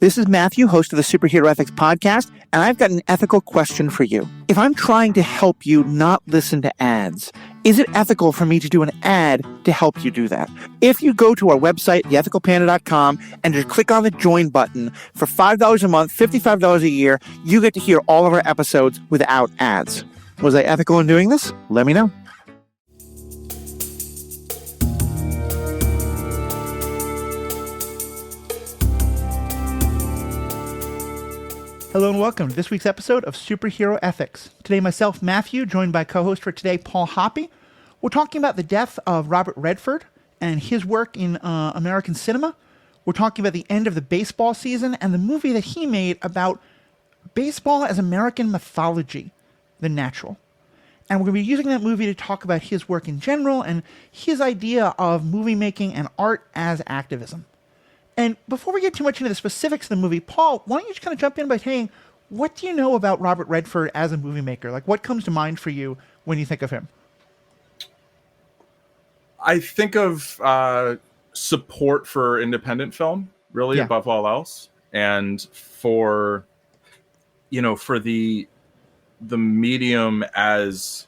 This is Matthew, host of the Superhero Ethics Podcast, and I've got an ethical question for you. If I'm trying to help you not listen to ads, is it ethical for me to do an ad to help you do that? If you go to our website, theethicalpanda.com, and just click on the join button, for $5 a month, $55 a year, you get to hear all of our episodes without ads. Was I ethical in doing this? Let me know. Hello and welcome to this week's episode of Superhero Ethics. Today, myself, Matthew, joined by co-host for today, Paul Hoppe. We're talking about the death of Robert Redford and his work in American cinema. We're talking about the end of the baseball season and the movie that he made about baseball as American mythology, The Natural. And we're going to be using that movie to talk about his work in general and his idea of movie making and art as activism. And before we get too much into the specifics of the movie, Paul, why don't you just kind of jump in by saying, what do you know about Robert Redford as a movie maker? Like, what comes to mind for you when you think of him? I think of support for independent film, really, above all else. And for, for the medium as,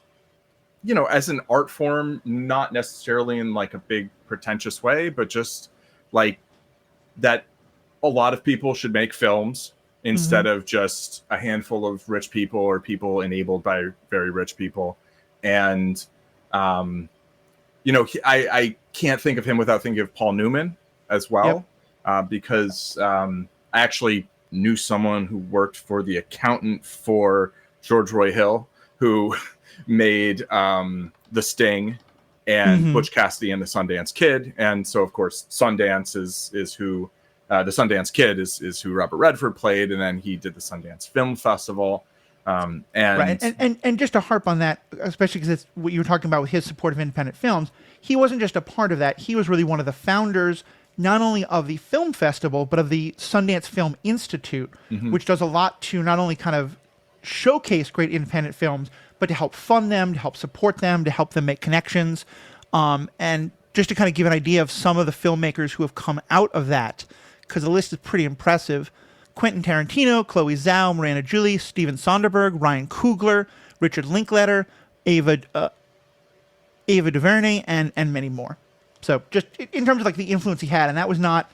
as an art form, not necessarily in like a big pretentious way, but just like, that a lot of people should make films instead of just a handful of rich people or people enabled by very rich people. And, I can't think of him without thinking of Paul Newman as well, because I actually knew someone who worked for the accountant for George Roy Hill, who made The Sting and Butch Cassidy and the Sundance Kid. And so, of course, Sundance is who the Sundance Kid is who Robert Redford played. And then he did the Sundance Film Festival. And just to harp on that, especially because it's what you were talking about with his support of independent films, he wasn't just a part of that. He was really one of the founders, not only of the film festival, but of the Sundance Film Institute, which does a lot to not only kind of showcase great independent films, but to help fund them, to help support them, to help them make connections. And just to kind of give an idea of some of the filmmakers who have come out of that, because the list is pretty impressive. Quentin Tarantino, Chloe Zhao, Miranda Julie, Steven Soderbergh, Ryan Coogler, Richard Linklater, Ava DuVernay, and many more. So just in terms of like the influence he had, and that was not,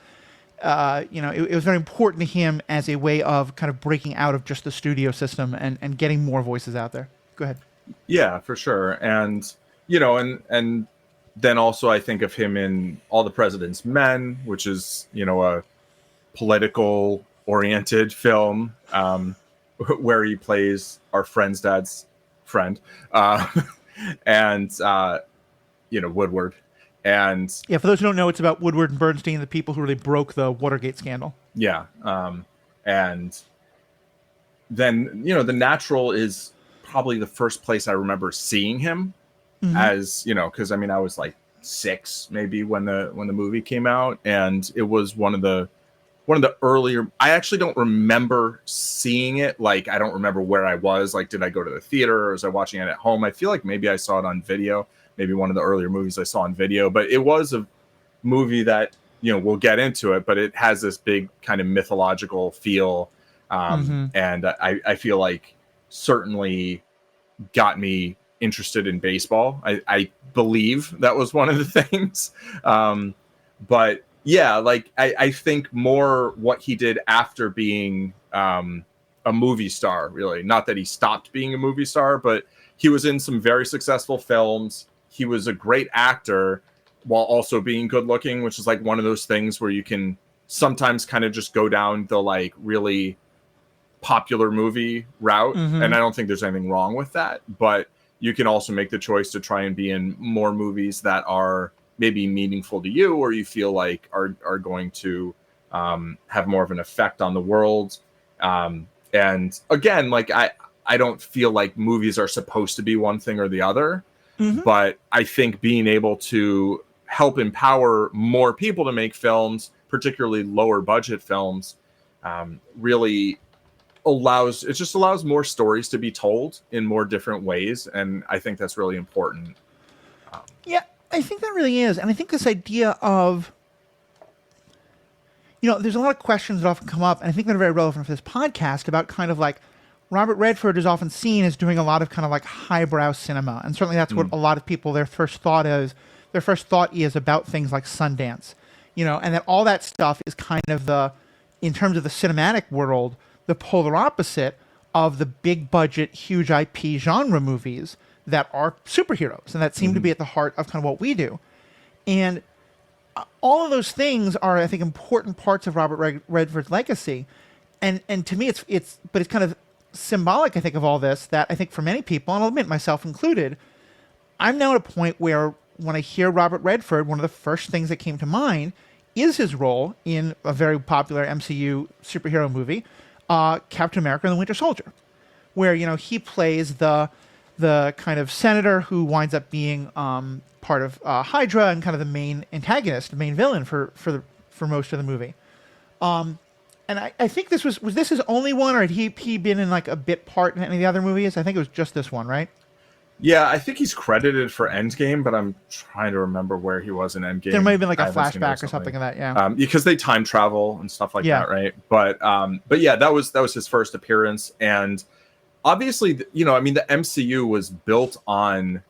it was very important to him as a way of kind of breaking out of just the studio system and getting more voices out there. Go ahead. Yeah, for sure. And, and then also I think of him in All the President's Men, which is, a political oriented film, where he plays our friend's dad's friend, and, Woodward. And for those who don't know, it's about Woodward and Bernstein, the people who really broke the Watergate scandal. Yeah. And then, The Natural is probably the first place I remember seeing him as, because I was like 6 maybe when the movie came out, and it was one of the earlier. I actually don't remember seeing it. Like, I don't remember where I was. Like, did I go to the theater or was I watching it at home? I feel like maybe I saw it on video, maybe one of the earlier movies I saw on video, but it was a movie that, we'll get into it, but it has this big kind of mythological feel. And I feel like certainly got me interested in baseball. I believe that was one of the things. But yeah, like I think more what he did after being a movie star, really. Not that he stopped being a movie star, but he was in some very successful films. He was a great actor while also being good looking, which is like one of those things where you can sometimes kind of just go down the like really popular movie route. And I don't think there's anything wrong with that, but you can also make the choice to try and be in more movies that are maybe meaningful to you, or you feel like are going to have more of an effect on the world. And again, like I don't feel like movies are supposed to be one thing or the other, but I think being able to help empower more people to make films, particularly lower budget films, really allows more stories to be told in more different ways. And I think that's really important. I think that really is. And I think this idea of, there's a lot of questions that often come up, and I think they're very relevant for this podcast about kind of like Robert Redford is often seen as doing a lot of kind of like highbrow cinema, and certainly that's what a lot of people their first thought is about things like Sundance, and that all that stuff is kind of in terms of the cinematic world, the polar opposite of the big budget, huge IP genre movies that are superheroes and that seem to be at the heart of kind of what we do. And all of those things are, I think, important parts of Robert Redford's legacy. And to me, it's kind of symbolic, I think, of all this, that I think for many people, and I'll admit myself included, I'm now at a point where when I hear Robert Redford, one of the first things that came to mind is his role in a very popular MCU superhero movie, Captain America and the Winter Soldier, where, you know, he plays the kind of senator who winds up being part of Hydra and kind of the main antagonist, the main villain for most of the movie. And I think this was this his only one, or had he been in like a bit part in any of the other movies? I think it was just this one, right? Yeah, I think he's credited for Endgame, but I'm trying to remember where he was in Endgame. There might have been like a flashback or something of that, yeah. Because they time travel and stuff like that, right? But yeah, that was his first appearance, and obviously, you know, I mean, the MCU was built on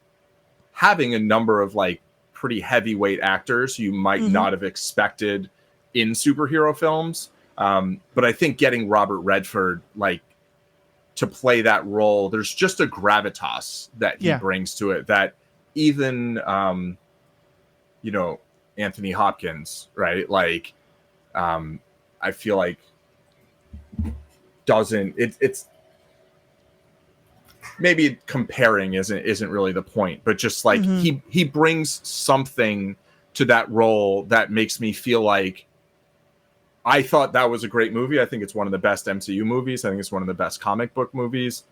having a number of like pretty heavyweight actors you might not have expected in superhero films. But I think getting Robert Redford like to play that role, there's just a gravitas that he brings to it that even you know, Anthony Hopkins, right? Like I feel like doesn't it's maybe comparing isn't really the point, but just like he brings something to that role that makes me feel like I thought that was a great movie. I think it's one of the best MCU movies. I think it's one of the best comic book movies.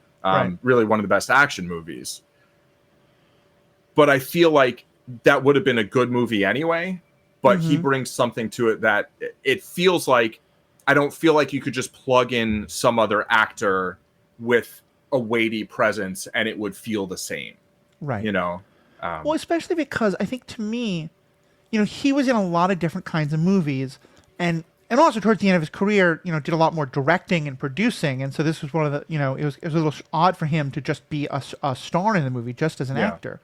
Really one of the best action movies. But I feel like that would have been a good movie anyway. But he brings something to it that it feels like, I don't feel like you could just plug in some other actor with a weighty presence and it would feel the same. Right. You know? Well, especially because I think to me, you know, he was in a lot of different kinds of movies, and also towards the end of his career, you know, did a lot more directing and producing. And so this was one of the, you know, it was a little odd for him to just be a star in the movie just as an actor.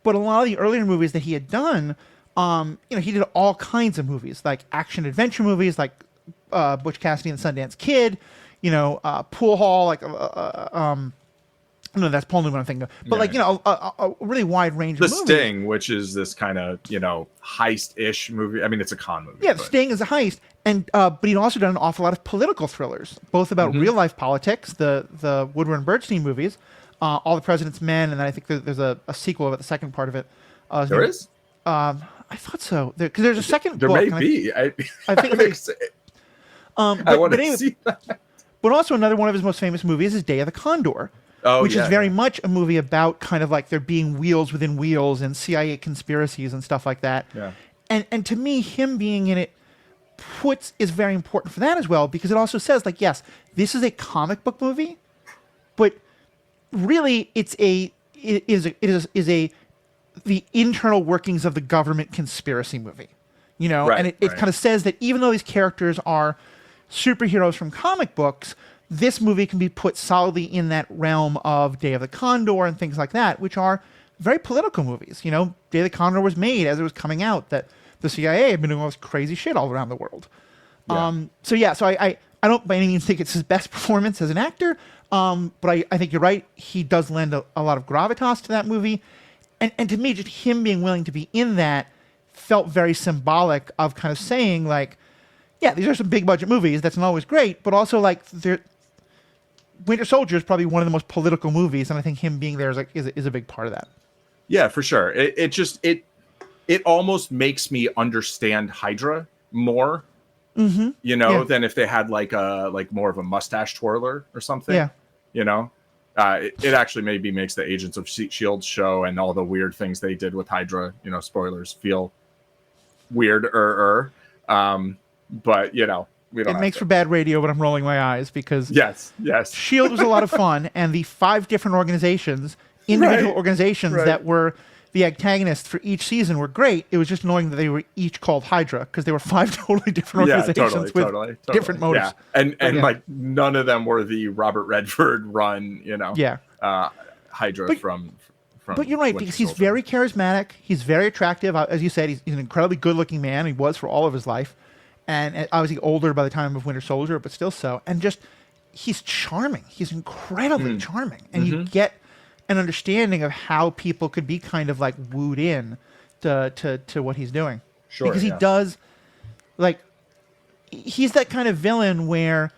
But a lot of the earlier movies that he had done, you know, he did all kinds of movies, like action adventure movies, like Butch Cassidy and the Sundance Kid, you know, Pool Hall, like no, that's Paul Newman I'm thinking of. But like, you know, a really wide range of movies. The Sting, which is this kind of, you know, heist-ish movie. I mean, it's a con movie. Yeah, The Sting is a heist. And but he'd also done an awful lot of political thrillers, both about real-life politics, the Woodward and Bernstein movies, All the President's Men, and then I think there's a sequel about the second part of it. There is? I thought so. Because there's a second book. There may be. I think I want to see that. But also another one of his most famous movies is Day of the Condor. Which is very much a movie about kind of like there being wheels within wheels and CIA conspiracies and stuff like that. Yeah. And to me, him being in it is very important for that as well, because it also says like, yes, this is a comic book movie, but really it is the internal workings of the government conspiracy movie, you know, and it kind of says that even though these characters are superheroes from comic books, this movie can be put solidly in that realm of Day of the Condor and things like that, which are very political movies. You know, Day of the Condor was made as it was coming out that the CIA had been doing all this crazy shit all around the world. So I don't by any means think it's his best performance as an actor, but I think you're right. He does lend a lot of gravitas to that movie. And to me, just him being willing to be in that felt very symbolic of kind of saying like, yeah, these are some big budget movies. That's not always great, but also like Winter Soldier is probably one of the most political movies, and I think him being there is a big part of that. Yeah, for sure. It almost makes me understand Hydra more, you know, than if they had like more of a mustache twirler or something. Yeah, you know, it actually maybe makes the Agents of S.H.I.E.L.D. show and all the weird things they did with Hydra, you know, spoilers, feel weird. But you know. It makes for bad radio, but I'm rolling my eyes because yes, S.H.I.E.L.D. was a lot of fun, and the 5 different organizations, individual organizations that were the antagonists for each season were great. It was just annoying that they were each called Hydra because they were 5 totally different organizations with different motives. Yeah. And like none of them were the Robert Redford run, Hydra from. But you're right, because he's very charismatic. He's very attractive. As you said, he's an incredibly good-looking man. He was for all of his life. And obviously older by the time of Winter Soldier, but still so. And just, he's charming. He's incredibly charming. And you get an understanding of how people could be kind of like wooed in to what he's doing. Sure. Because he does, like, he's that kind of villain where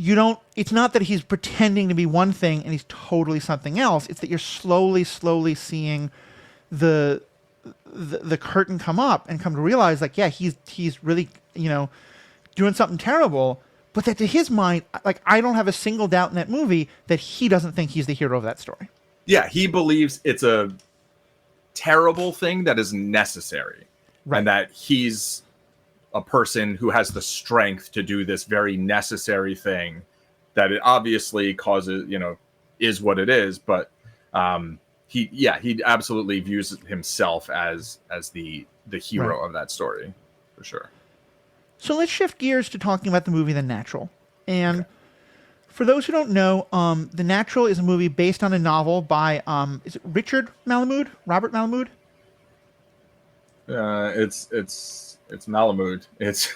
it's not that he's pretending to be one thing and he's totally something else. It's that you're slowly seeing the curtain come up and come to realize, like, yeah, he's really, doing something terrible. But that to his mind, like, I don't have a single doubt in that movie that he doesn't think he's the hero of that story. Yeah, he believes it's a terrible thing that is necessary. Right. And that he's a person who has the strength to do this very necessary thing that it obviously causes, is what it is. But he absolutely views himself as the hero of that story, for sure. So let's shift gears to talking about the movie The Natural. And for those who don't know, The Natural is a movie based on a novel by, is it Robert Malamud? It's Malamud. It's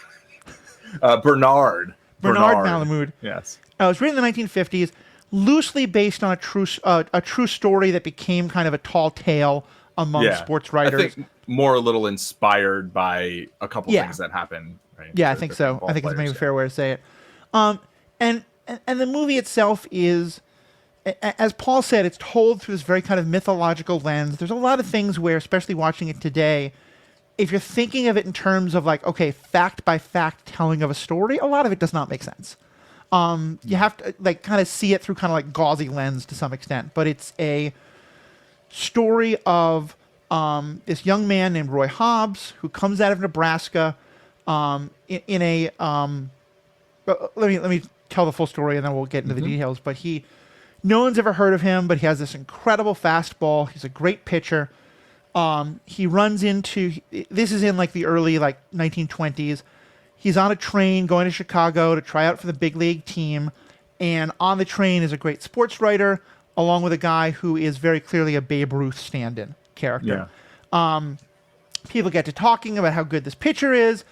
Bernard Malamud. Yes. It was written in the 1950s, loosely based on a true story that became kind of a tall tale among sports writers. I think more a little inspired by a couple things that happened. Right? Yeah, I think so. I think it's maybe a fair way to say it. And the movie itself is, as Paul said, it's told through this very kind of mythological lens. There's a lot of things where, especially watching it today, if you're thinking of it in terms of like, okay, fact by fact telling of a story, a lot of it does not make sense. You have to like kind of see it through kind of like gauzy lens to some extent, but it's a story of this young man named Roy Hobbs who comes out of Nebraska let me tell the full story and then we'll get into the details. But no one's ever heard of him, but he has this incredible fastball. He's a great pitcher. He runs into, this is in like the early like 1920s. He's on a train going to Chicago to try out for the big league team. And on the train is a great sports writer, along with a guy who is very clearly a Babe Ruth stand-in character. Yeah. People get to talking about how good this pitcher is.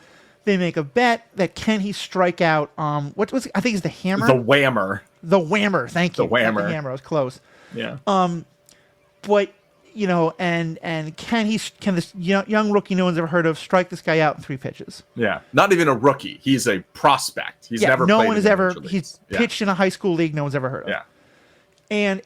They make a bet that can he strike out, I think it's the hammer? The whammer. The whammer, thank you. The whammer. The hammer, I was close. Yeah. But, and can this young rookie no one's ever heard of strike this guy out in 3 pitches? Yeah. Not even a rookie. He's a prospect. He's never played he's pitched in a high school league no one's ever heard of. Yeah. And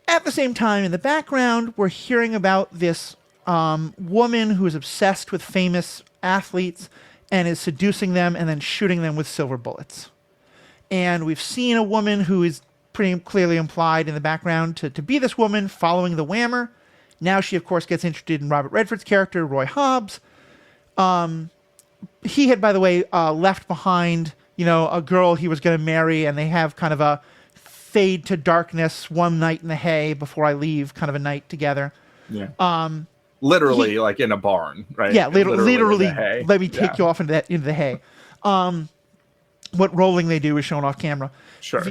at the same time, in the background, we're hearing about this woman who is obsessed with famous athletes and is seducing them and then shooting them with silver bullets. And we've seen a woman who is pretty clearly implied in the background to be this woman following the whammer. Now she, of course, gets interested in Robert Redford's character, Roy Hobbs. He had, by the way, left behind, a girl he was going to marry, and they have kind of a fade to darkness, one night in the hay before I leave, kind of a night together. Yeah. Literally, like in a barn, right? Yeah, literally let me take you off into the hay. What rolling they do is shown off camera. Sure.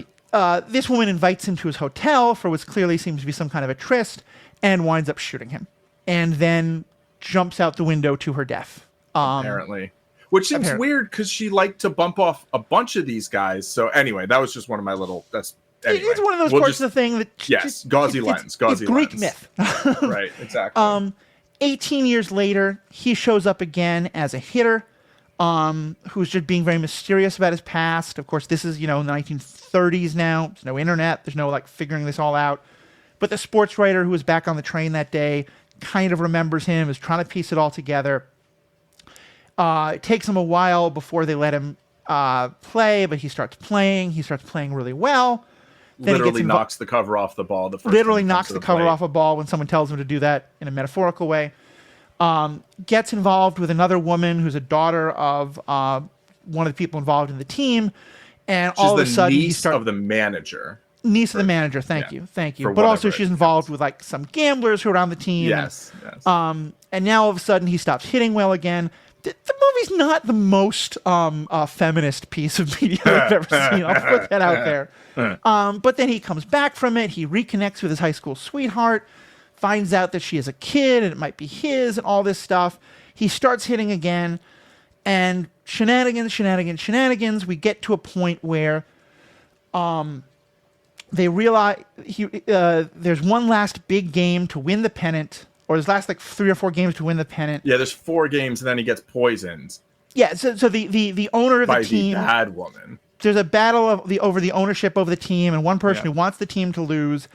This woman invites him to his hotel for what clearly seems to be some kind of a tryst and winds up shooting him. And then jumps out the window to her death. Apparently. Which seems weird because she liked to bump off a bunch of these guys. So anyway, that was just one of my little... Anyway, it's one of those parts of the thing that... Yes, gauzy lens. It's Greek myth. Right, exactly. 18 years later, he shows up again as a hitter who's just being very mysterious about his past. Of course, this is, the 1930s now. There's no internet. There's no, figuring this all out. But the sports writer who was back on the train that day kind of remembers him, is trying to piece it all together. It takes him a while before they let him play, but he starts playing. He starts playing really well. Then literally knocks the cover off the ball. Literally knocks the cover off a ball when someone tells him to do that in a metaphorical way. Gets involved with another woman who's a daughter of one of the people involved in the team. And all of a sudden he starts... of the manager. Niece of the manager. Thank you. But also she's involved with like some gamblers who are on the team. Yes. And now all of a sudden he stops hitting well again. The movie's not the most feminist piece of media I've ever seen. I'll put that out there. But then he comes back from it. He reconnects with his high school sweetheart, finds out that she has a kid and it might be his and all this stuff. He starts hitting again, and shenanigans. We get to a point where they realize there's one last big game to win the pennant, or there's last like 3 or 4 games to win the pennant. Yeah, there's 4 games, and then he gets poisoned. Yeah, so the owner of the team, by the bad woman. There's a battle over the ownership of the team, and one person who wants the team to lose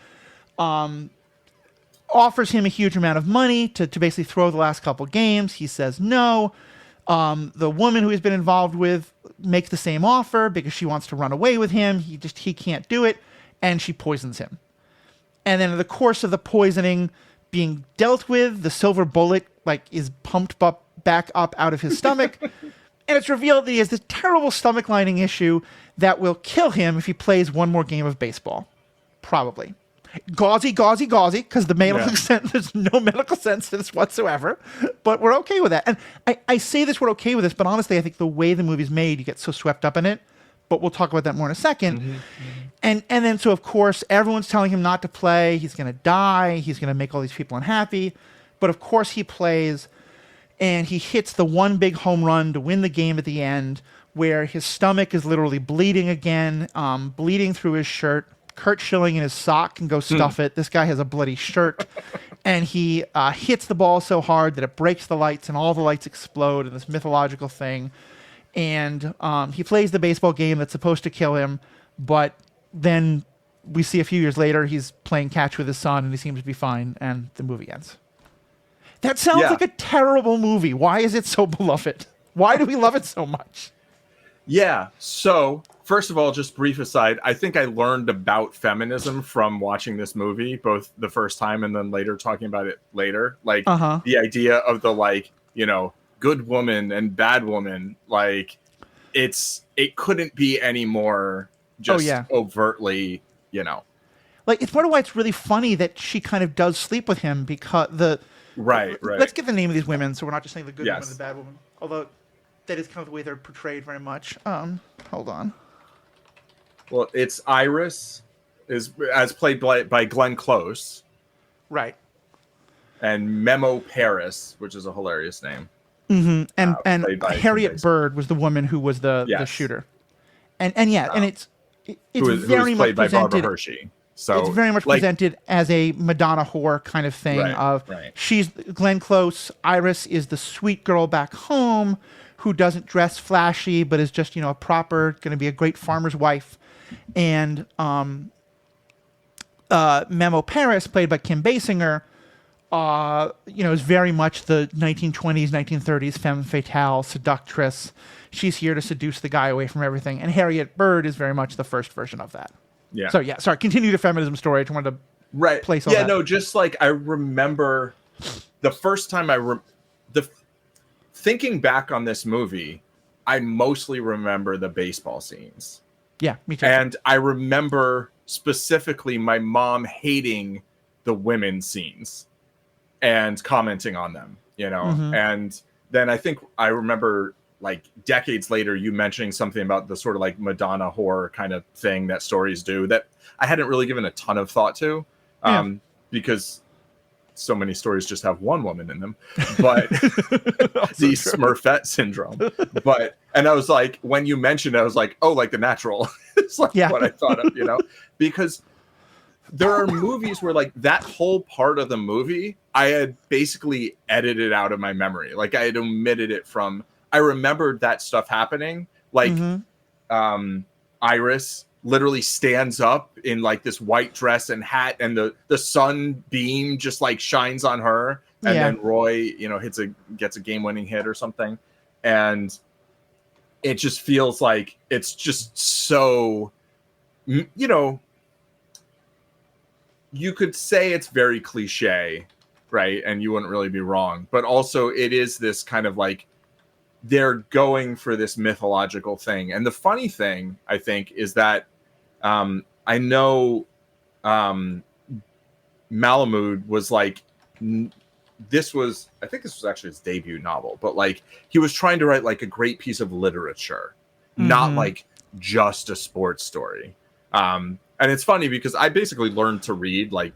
offers him a huge amount of money to basically throw the last couple games. He says no. The woman who he's been involved with makes the same offer because she wants to run away with him. He can't do it, and she poisons him. And then in the course of the poisoning being dealt with, the silver bullet is pumped back up out of his stomach, and it's revealed that he has this terrible stomach lining issue that will kill him if he plays one more game of baseball. Probably. Gauzy, because there's no medical sense to this whatsoever, but we're okay with that. And I say this, we're okay with this, but honestly, I think the way the movie's made, you get so swept up in it, but we'll talk about that more in a second. Mm-hmm. And then, so of course, everyone's telling him not to play. He's going to die. He's going to make all these people unhappy. But of course he plays, and he hits the one big home run to win the game at the end, where his stomach is literally bleeding again, bleeding through his shirt. Kurt Schilling in his sock can go stuff it. This guy has a bloody shirt. And he hits the ball so hard that it breaks the lights, and all the lights explode in this mythological thing. And he plays the baseball game that's supposed to kill him, but then we see a few years later he's playing catch with his son, and he seems to be fine, and the movie ends. That sounds like a terrible movie. Why is it so beloved? Why do we love it so much? Yeah, so first of all, just brief aside, I think I learned about feminism from watching this movie, both the first time and then later talking about it later. Like the idea of the good woman and bad woman, it couldn't be any more overtly, Like, it's part of why it's really funny that she kind of does sleep with him, because Right. Let's get the name of these women, so we're not just saying the good woman and the bad woman. Although that is kind of the way they're portrayed very much. Hold on. Well, it's Iris, as played by Glenn Close. Right. And Memo Paris, which is a hilarious name. Mm-hmm. And Harriet Bird was the woman who was the shooter. And it's very much played by presented, Barbara Hershey. So it's very much presented as a Madonna whore kind of thing. She's Glenn Close. Iris is the sweet girl back home who doesn't dress flashy, but is just, a proper, going to be a great farmer's wife. And Memo Paris, played by Kim Basinger, is very much the 1920s, 1930s femme fatale seductress. She's here to seduce the guy away from everything. And Harriet Bird is very much the first version of that. Yeah. So, sorry, continue the feminism story. I just wanted to place all that. Yeah, no, just I remember the first time thinking back on this movie, I mostly remember the baseball scenes. Yeah, me too. And I remember specifically my mom hating the women's scenes and commenting on them, Mm-hmm. And then I think I remember decades later you mentioning something about the sort of Madonna horror kind of thing that stories do that I hadn't really given a ton of thought to, because so many stories just have one woman in them, but the Smurfette syndrome. And I was when you mentioned it, I was The Natural. It's what I thought of, because there are movies where that whole part of the movie, I had basically edited out of my memory. I had omitted it from, I remembered that stuff happening. Iris literally stands up in this white dress and hat, and the sun beam just shines on her, and then Roy gets a game-winning hit or something, and it just feels like it's just so you could say it's very cliche, right? And you wouldn't really be wrong, but also it is this kind of they're going for this mythological thing. And the funny thing, I think, is that I know Malamud was like, I think this was actually his debut novel, but like he was trying to write like a great piece of literature, not like just a sports story. And it's funny because I basically learned to read like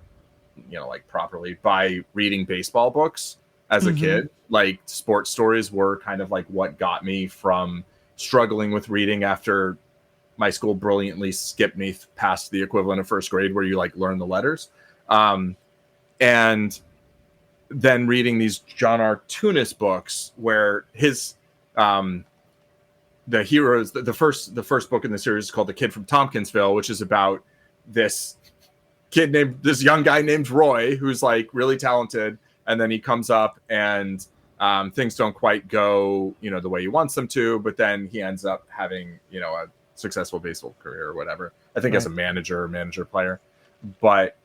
properly by reading baseball books as a kid. Like sports stories were kind of like what got me from struggling with reading after my school brilliantly skipped me past the equivalent of first grade where you like learn the letters. And then reading these John R. Tunis books where his the heroes, the first book in the series is called The Kid from Tompkinsville, which is about this young guy named Roy, who's like really talented. And then he comes up and things don't quite go, the way he wants them to, but then he ends up having, a successful baseball career or whatever. I think as a manager player. But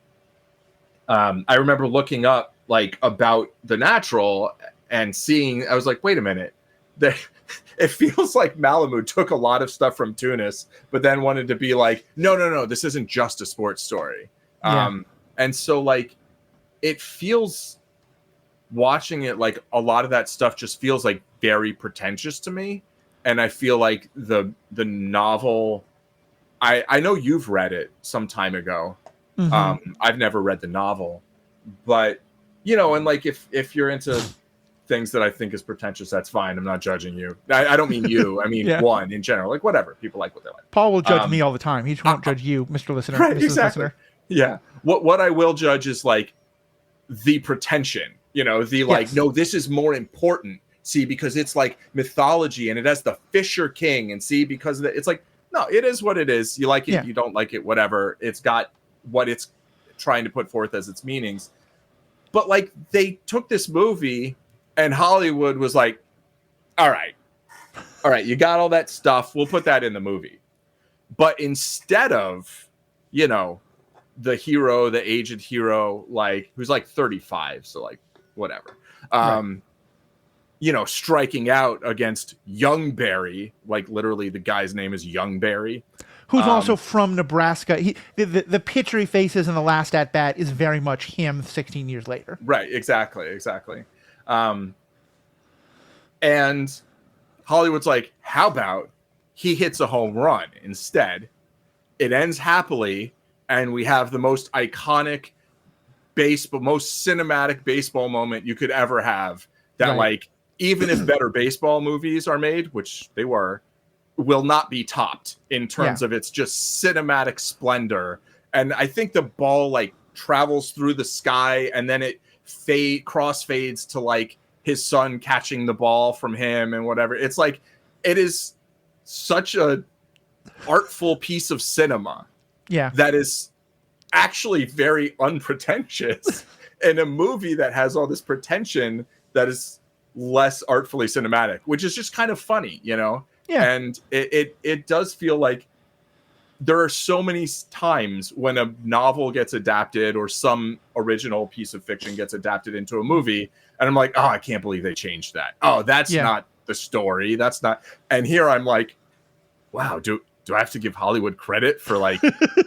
I remember looking up like about The Natural and seeing, I was like, wait a minute. It feels like Malamud took a lot of stuff from Tunis, but then wanted to be like, no, this isn't just a sports story. Yeah. And so like, it feels, watching it, like a lot of that stuff just feels like very pretentious to me. And I feel like the novel, I know you've read it some time ago. I've never read the novel, but and like if you're into things that I think is pretentious, that's fine. I'm not judging you. I don't mean you. I mean one in general. Like whatever, people like what they like. Paul will judge me all the time. He just won't judge you, Mr. Listener. Right, Mrs. exactly. Listener. Yeah. What I will judge is like the pretension. Like, no, this is more important. See, because it's like mythology and it has the Fisher King, and see, because it's like, no, it is what it is. You like it, you don't like it, whatever. It's got what it's trying to put forth as its meanings. But like they took this movie and Hollywood was like, all right, you got all that stuff. We'll put that in the movie. But instead of, the hero, the aged hero, like who's like 35, so like whatever. Striking out against young Barry, like literally the guy's name is Young Barry, who's also from Nebraska. The picture he faces in the last at bat is very much him 16 years later. Right, exactly. And Hollywood's like, how about he hits a home run instead? It ends happily, and we have the most iconic most cinematic baseball moment you could ever have. That like, even if better baseball movies are made, which they were, will not be topped in terms of its just cinematic splendor. And I think the ball like travels through the sky and then it crossfades to like his son catching the ball from him and whatever. It's like, it is such a artful piece of cinema. Yeah. That is actually very unpretentious in a movie that has all this pretension that is less artfully cinematic, which is just kind of funny, Yeah. And it does feel like there are so many times when a novel gets adapted or some original piece of fiction gets adapted into a movie, and I'm like, oh, I can't believe they changed that. Oh, that's not the story. That's not. And here I'm like, wow, do I have to give Hollywood credit for like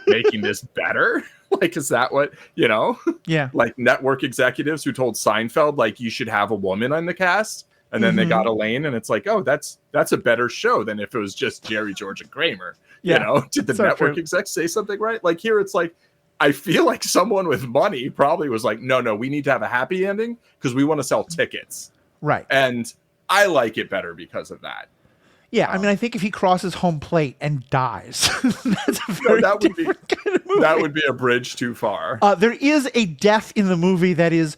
making this better? Like, is that what, Yeah. Like network executives who told Seinfeld, like, you should have a woman on the cast. And then they got Elaine, and it's like, oh, that's a better show than if it was just Jerry, George, and Kramer. Did the network execs say something right? Like here, it's like, I feel like someone with money probably was like, no, we need to have a happy ending because we want to sell tickets. Right. And I like it better because of that. Yeah, I mean, I think if he crosses home plate and dies, that's a very different kind of movie. That would be a bridge too far. There is a death in the movie that is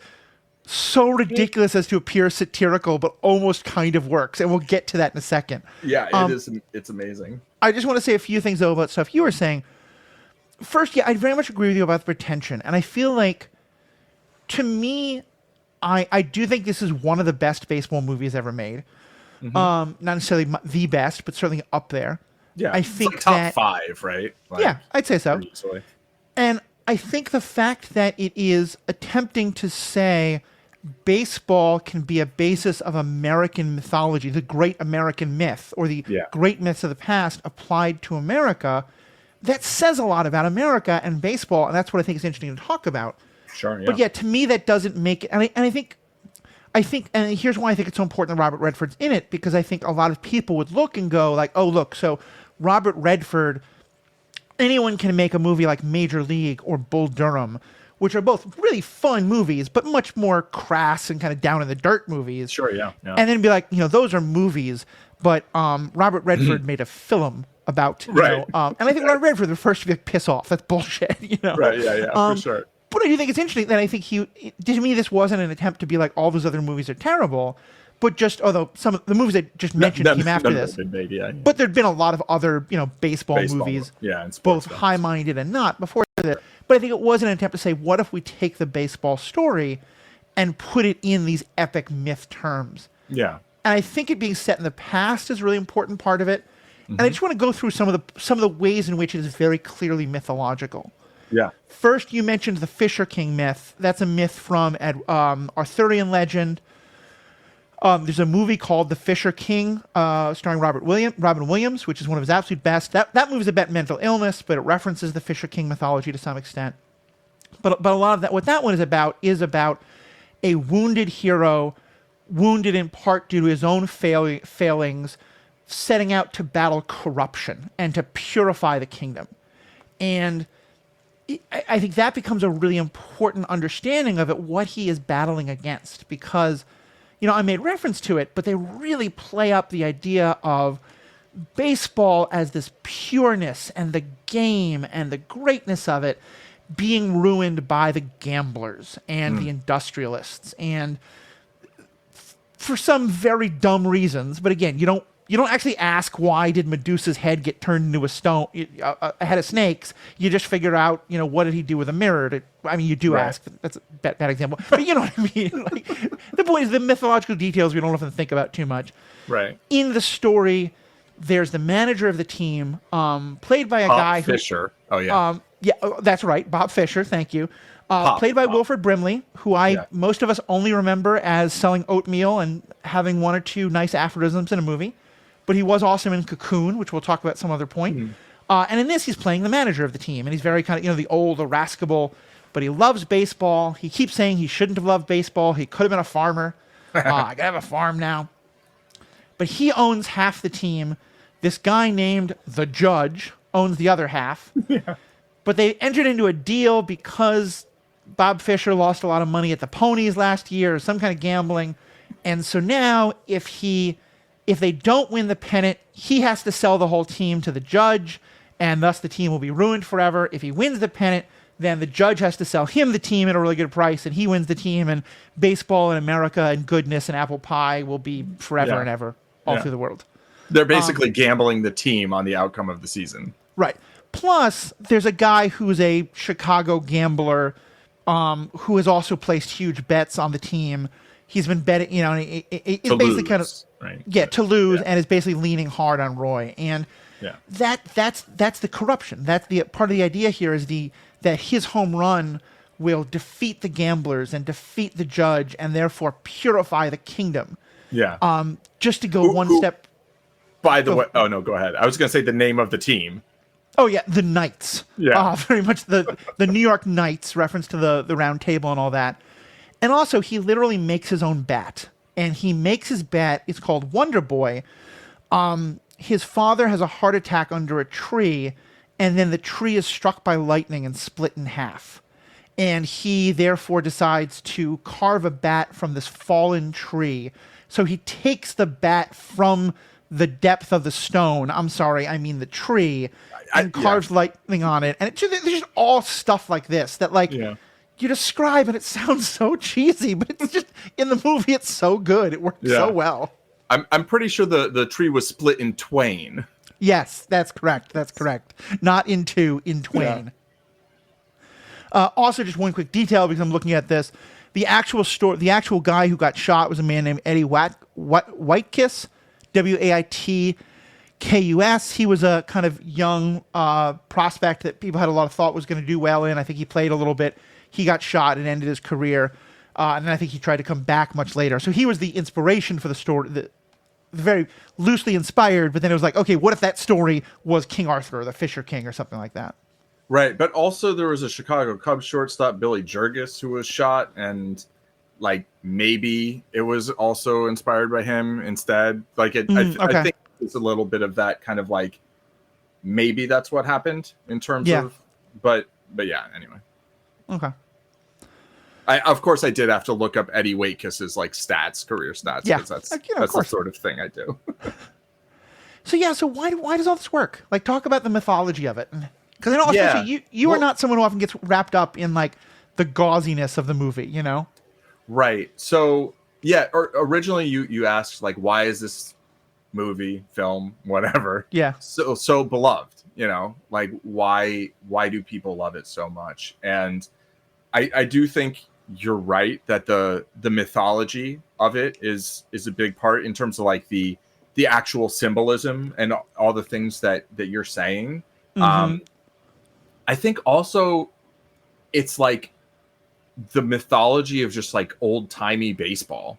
so ridiculous as to appear satirical, but almost kind of works, and we'll get to that in a second. Yeah, it is. It's amazing. I just want to say a few things, though, about stuff you were saying. First, I very much agree with you about the pretension, and I feel like, to me, I do think this is one of the best baseball movies ever made. Not necessarily the best, but certainly up there. Yeah, I think it's like top 5, right? Like, yeah, I'd say so. Easily. And I think the fact that it is attempting to say baseball can be a basis of American mythology, the great American myth, or the great myths of the past applied to America, that says a lot about America and baseball, and that's what I think is interesting to talk about. Sure, yeah. But yeah, to me, that doesn't make it. And I think, and here's why I think it's so important that Robert Redford's in it, because I think a lot of people would look and go like, oh, look, so Robert Redford, anyone can make a movie like Major League or Bull Durham, which are both really fun movies, but much more crass and kind of down in the dirt movies. Sure, yeah. And then be like, those are movies, but Robert Redford made a film about, and I think Robert Redford, the first to be like, piss off, that's bullshit, Right, yeah, for sure. But I do think it's interesting that I think to me, this wasn't an attempt to be like all those other movies are terrible, but just, although some of the movies I just mentioned came after this, but there'd been a lot of other, baseball movies, and both high-minded and not before that. But I think it was an attempt to say, what if we take the baseball story and put it in these epic myth terms? Yeah. And I think it being set in the past is a really important part of it. And I just want to go through some of the ways in which it is very clearly mythological. Yeah. First, you mentioned the Fisher King myth. That's a myth from Arthurian legend. There's a movie called The Fisher King, starring Robin Williams, which is one of his absolute best. That movie's about mental illness, but it references the Fisher King mythology to some extent. But a lot of that, what that one is about a wounded hero, wounded in part due to his own failings, setting out to battle corruption and to purify the kingdom. And I think that becomes a really important understanding of it, what he is battling against, because, I made reference to it, but they really play up the idea of baseball as this pureness and the game and the greatness of it being ruined by the gamblers and the industrialists, and for some very dumb reasons. But again, you don't actually ask why did Medusa's head get turned into a head of snakes. You just figure out, what did he do with a mirror? You do ask. That's a bad example. But you know what I mean? Like, the point is the mythological details we don't often think about too much. Right. In the story, there's the manager of the team, played by a guy who... Fisher. Oh, yeah. That's right. Bob Fisher, thank you. Played by Wilford Brimley, who most of us only remember as selling oatmeal and having one or two nice aphorisms in a movie. But he was awesome in Cocoon, which we'll talk about at some other point. And in this, he's playing the manager of the team. And he's very kind of, the old, irascible, but he loves baseball. He keeps saying he shouldn't have loved baseball. He could have been a farmer. I gotta have a farm now. But he owns half the team. This guy named the Judge owns the other half. Yeah. But they entered into a deal because Bob Fisher lost a lot of money at the Ponies last year, or some kind of gambling. And so now, if they don't win the pennant, he has to sell the whole team to the Judge, and thus the team will be ruined forever. If he wins the pennant, then the Judge has to sell him the team at a really good price, and he wins the team, and baseball in America and goodness and apple pie will be forever and ever all through the world. They're basically gambling the team on the outcome of the season. Right. Plus, there's a guy who's a Chicago gambler who has also placed huge bets on the team. He's been betting, he's basically kind of to lose, and is basically leaning hard on Roy. And that's the corruption. That's the part of the idea here is that his home run will defeat the gamblers and defeat the Judge, and therefore purify the kingdom. Yeah. Just to go one step. By the way, oh no, go ahead. I was going to say the name of the team. Oh yeah, the Knights. Yeah. Very much the New York Knights, reference to the round table and all that. And also, he literally makes his own bat. And he makes his bat, it's called Wonder Boy. His father has a heart attack under a tree, and then the tree is struck by lightning and split in half. And he therefore decides to carve a bat from this fallen tree. So he takes the bat from the depth of the stone, the tree, and carves lightning on it. And there's just all stuff like this that you describe and it sounds so cheesy, but it's just, in the movie, it's so good. It works so well. I'm pretty sure the tree was split in twain. Yes, that's correct. Not in two, in twain. Yeah. Also, just one quick detail, because I'm looking at this. The actual guy who got shot was a man named Eddie Waitkus, Waitkus. He was a kind of young prospect that people had a lot of thought was going to do well in. I think he played a little bit. He got shot and ended his career. And then I think he tried to come back much later. So he was the inspiration for the very loosely inspired, but then it was like, okay, what if that story was King Arthur or the Fisher King or something like that? Right, but also there was a Chicago Cubs shortstop, Billy Jurgis, who was shot, and like maybe it was also inspired by him instead. Like I think it's a little bit of that kind of like maybe that's what happened in terms of, but yeah. Anyway, okay. Of course I did have to look up Eddie Waitkiss's like career stats. Yeah, that's the sort of thing I do. So why does all this work? Like, talk about the mythology of it. Because I know, especially you are not someone who often gets wrapped up in like the gauziness of the movie, you know? Right. So yeah, originally you asked like, why is this movie, film, whatever, so beloved? You know, like why do people love it so much? And I do think you're right that the mythology of it is a big part in terms of like the actual symbolism and all the things that you're saying. I think also it's like the mythology of just like old timey baseball.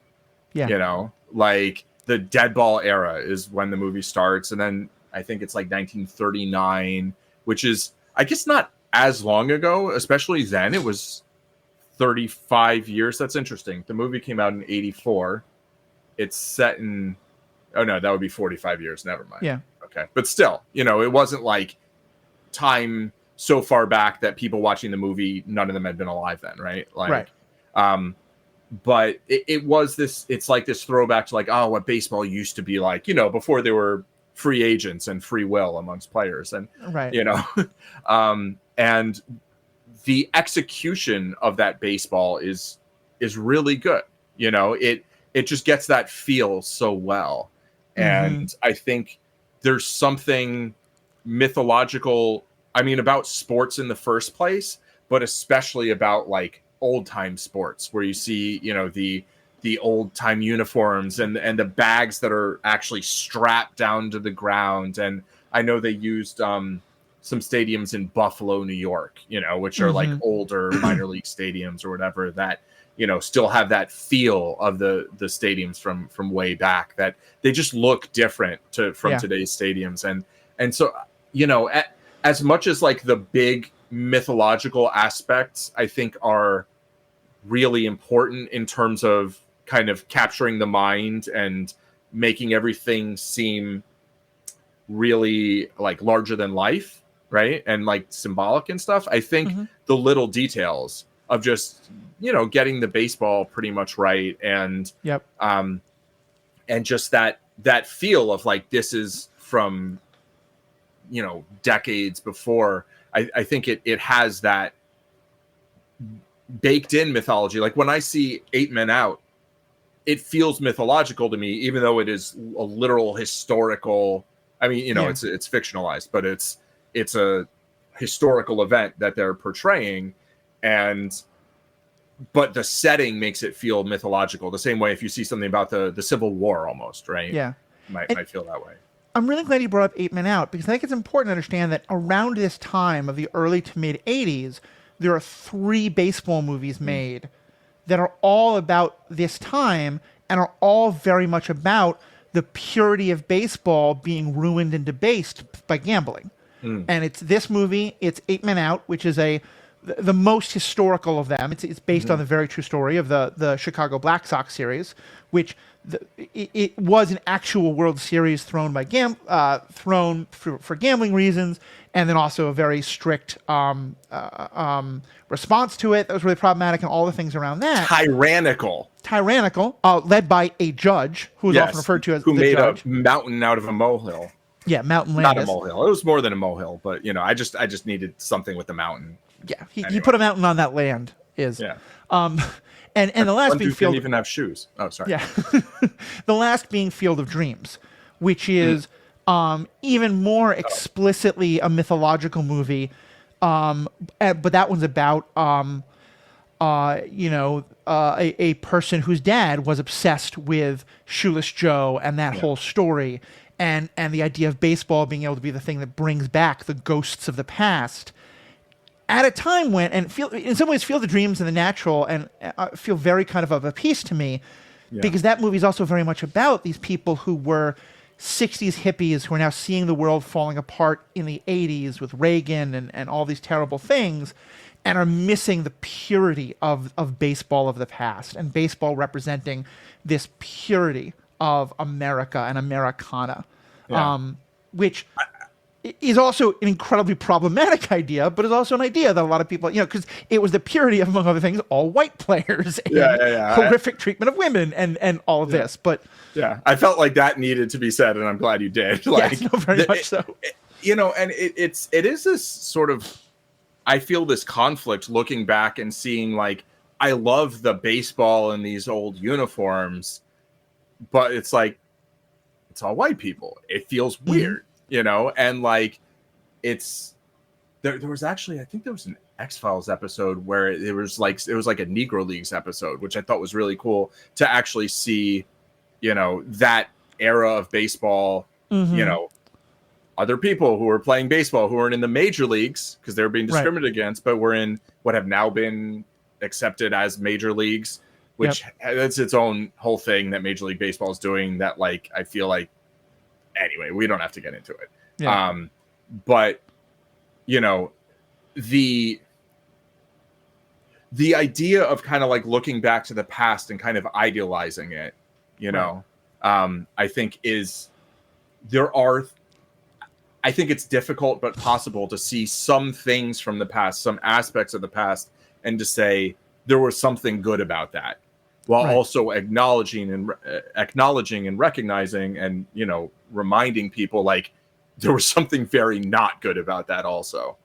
Yeah. You know, like the dead ball era is when the movie starts. And then I think it's like 1939, which is, I guess, not as long ago, especially then. It was 35 years. That's interesting. The movie came out in 84. It's set in, oh no, that would be 45 years. Never mind. Yeah. Okay. But still, you know, it wasn't like time so far back that people watching the movie, none of them had been alive then, right? Like, right. But it was this, it's like this throwback to like, oh, what baseball used to be like, you know, before there were free agents and free will amongst players. And, right. You know, and the execution of that baseball is really good. You know, it just gets that feel so well. And I think there's something mythological, I mean, about sports in the first place, but especially about like old time sports where you see, you know, the old time uniforms and the bags that are actually strapped down to the ground. And I know they used some stadiums in Buffalo, New York, you know, which are like older minor league stadiums or whatever that, you know, still have that feel of the stadiums from way back, that they just look different from today's stadiums. And so, you know, as much as like the big mythological aspects, I think are really important in terms of kind of capturing the mind and making everything seem really like larger than life, right? And like symbolic and stuff. I think the little details of just, you know, getting the baseball pretty much right and and just that feel of like this is from, you know, decades before. I think it has that baked in mythology. Like when I see 8 Men Out, it feels mythological to me, even though it is a literal historical. I mean, you know, it's fictionalized, but it's a historical event that they're portraying, but the setting makes it feel mythological. The same way if you see something about the Civil War, almost, right? Yeah, might feel that way. I'm really glad you brought up 8 Men Out, because I think it's important to understand that around this time of the early to mid 80s, there are 3 baseball movies made that are all about this time and are all very much about the purity of baseball being ruined and debased by gambling. And it's this movie, it's 8 Men Out, which is the most historical of them. It's based on the very true story of the Chicago Black Sox series, which it was an actual World Series thrown for gambling reasons, and then also a very strict response to it that was really problematic, and all the things around that. Tyrannical, led by a judge who is often referred to as who the made judge. a mountain out of a molehill. Yeah, Mountain Landis. Not a molehill. It was more than a molehill, but you know, I just needed something with the mountain. Yeah, he put a mountain on that land. And the last being didn't even have shoes. Oh, sorry. Yeah, the last being Field of Dreams, which is even more explicitly a mythological movie, but that one's about a person whose dad was obsessed with Shoeless Joe and that whole story, and the idea of baseball being able to be the thing that brings back the ghosts of the past. At a time when, in some ways, Field of Dreams and The Natural and feel very kind of a piece to me, Yeah. Because that movie is also very much about these people who were 60s hippies who are now seeing the world falling apart in the 80s with Reagan and all these terrible things, and are missing the purity of baseball of the past, and baseball representing this purity of America and Americana, which is also an incredibly problematic idea, but is also an idea that a lot of people, because it was the purity of, among other things, all white players and horrific treatment of women and all of this. But yeah, I felt like that needed to be said, and I'm glad you did. Like, yes, no, very much so. And it is this sort of, I feel this conflict looking back and seeing, like, I love the baseball in these old uniforms, but it's like, it's all white people. It feels weird. And like, it's there was actually, I think there was an X-Files episode where it was like a Negro Leagues episode, which I thought was really cool to actually see, that era of baseball, other people who were playing baseball who weren't in the major leagues because they were being discriminated against, but were in what have now been accepted as major leagues, which that's its own whole thing that Major League Baseball is doing that, like, I feel like, anyway, we don't have to get into it. But the idea of kind of like looking back to the past and kind of idealizing it, I think I think it's difficult but possible to see some things from the past, some aspects of the past, and to say there was something good about that, while also acknowledging and recognizing and reminding people, like, there was something very not good about that also,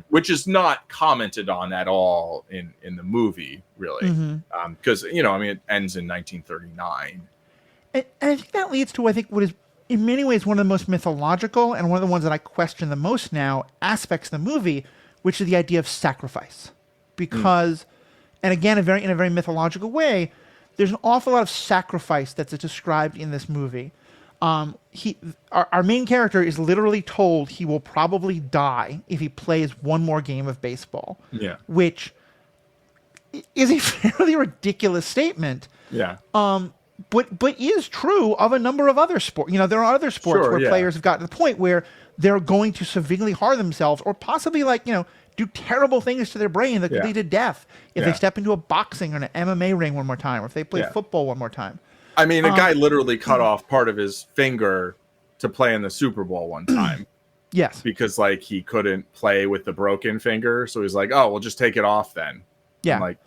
which is not commented on at all in the movie, really, because it ends in 1939. And I think that leads to, I think, what is in many ways one of the most mythological and one of the ones that I question the most now aspects of the movie, which is the idea of sacrifice. Because, and again, in a very mythological way, there's an awful lot of sacrifice that's described in this movie. Our main character is literally told he will probably die if he plays one more game of baseball. Yeah. Which is a fairly ridiculous statement. Yeah. But is true of a number of other sports. There are other sports where players have gotten to the point where they're going to severely harm themselves, or possibly do terrible things to their brain that could lead to death if they step into a boxing or an MMA ring one more time, or if they play football one more time. I mean, a guy literally cut off part of his finger to play in the Super Bowl one time. Yes. Because, like, he couldn't play with the broken finger. So he's like, oh, we'll just take it off then. Yeah. I'm like,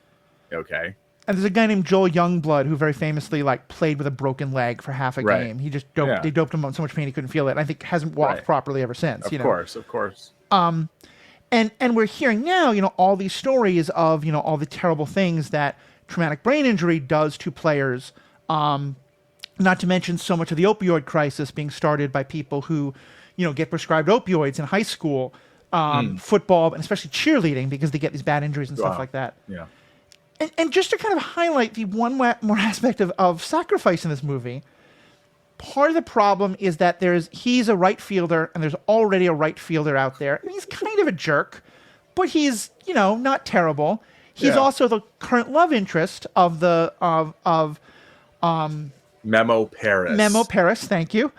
okay. And there's a guy named Joel Youngblood who very famously, like, played with a broken leg for half a game. He just they doped him on so much pain he couldn't feel it. And I think hasn't walked properly ever since. Of course. And we're hearing now, all these stories of, all the terrible things that traumatic brain injury does to players. Not to mention so much of the opioid crisis being started by people who, get prescribed opioids in high school, football, and especially cheerleading, because they get these bad injuries and stuff like that. Yeah. And just to kind of highlight the one more aspect of sacrifice in this movie, part of the problem is that he's a right fielder, and there's already a right fielder out there. And he's kind of a jerk, but he's, not terrible. He's also the current love interest of Memo Paris. Thank you.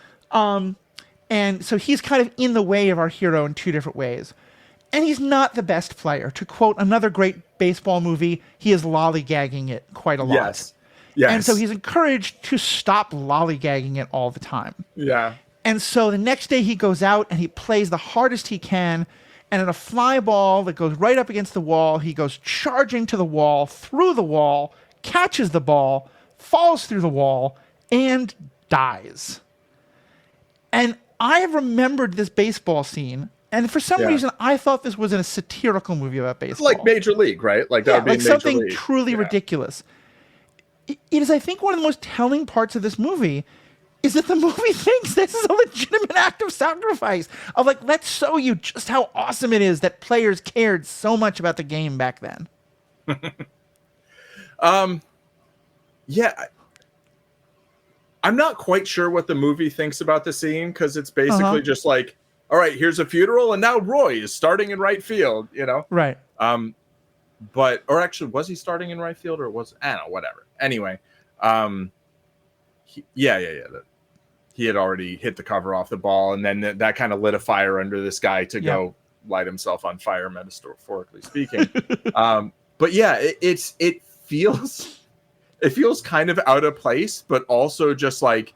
And so he's kind of in the way of our hero in two different ways. And he's not the best player. To quote another great baseball movie, he is lollygagging it quite a lot. Yes. And so he's encouraged to stop lollygagging it all the time. Yeah. And so the next day he goes out and he plays the hardest he can. And in a fly ball that goes right up against the wall, he goes charging to the wall, through the wall, catches the ball, falls through the wall, and dies. And I have remembered this baseball scene, and for some reason I thought this was in a satirical movie about baseball. Like Major League, right? Like that would be like Major something League. Truly ridiculous. It is, I think, one of the most telling parts of this movie is that the movie thinks this is a legitimate act of sacrifice. Of like, let's show you just how awesome it is that players cared so much about the game back then. Yeah. I'm not quite sure what the movie thinks about the scene, because it's basically just like, all right, here's a funeral, and now Roy is starting in right field, Right. But, or actually, was he starting in right field, or I don't know, whatever. Anyway, He had already hit the cover off the ball, and then that kind of lit a fire under this guy to go light himself on fire, metaphorically speaking. But yeah, it feels kind of out of place, but also just like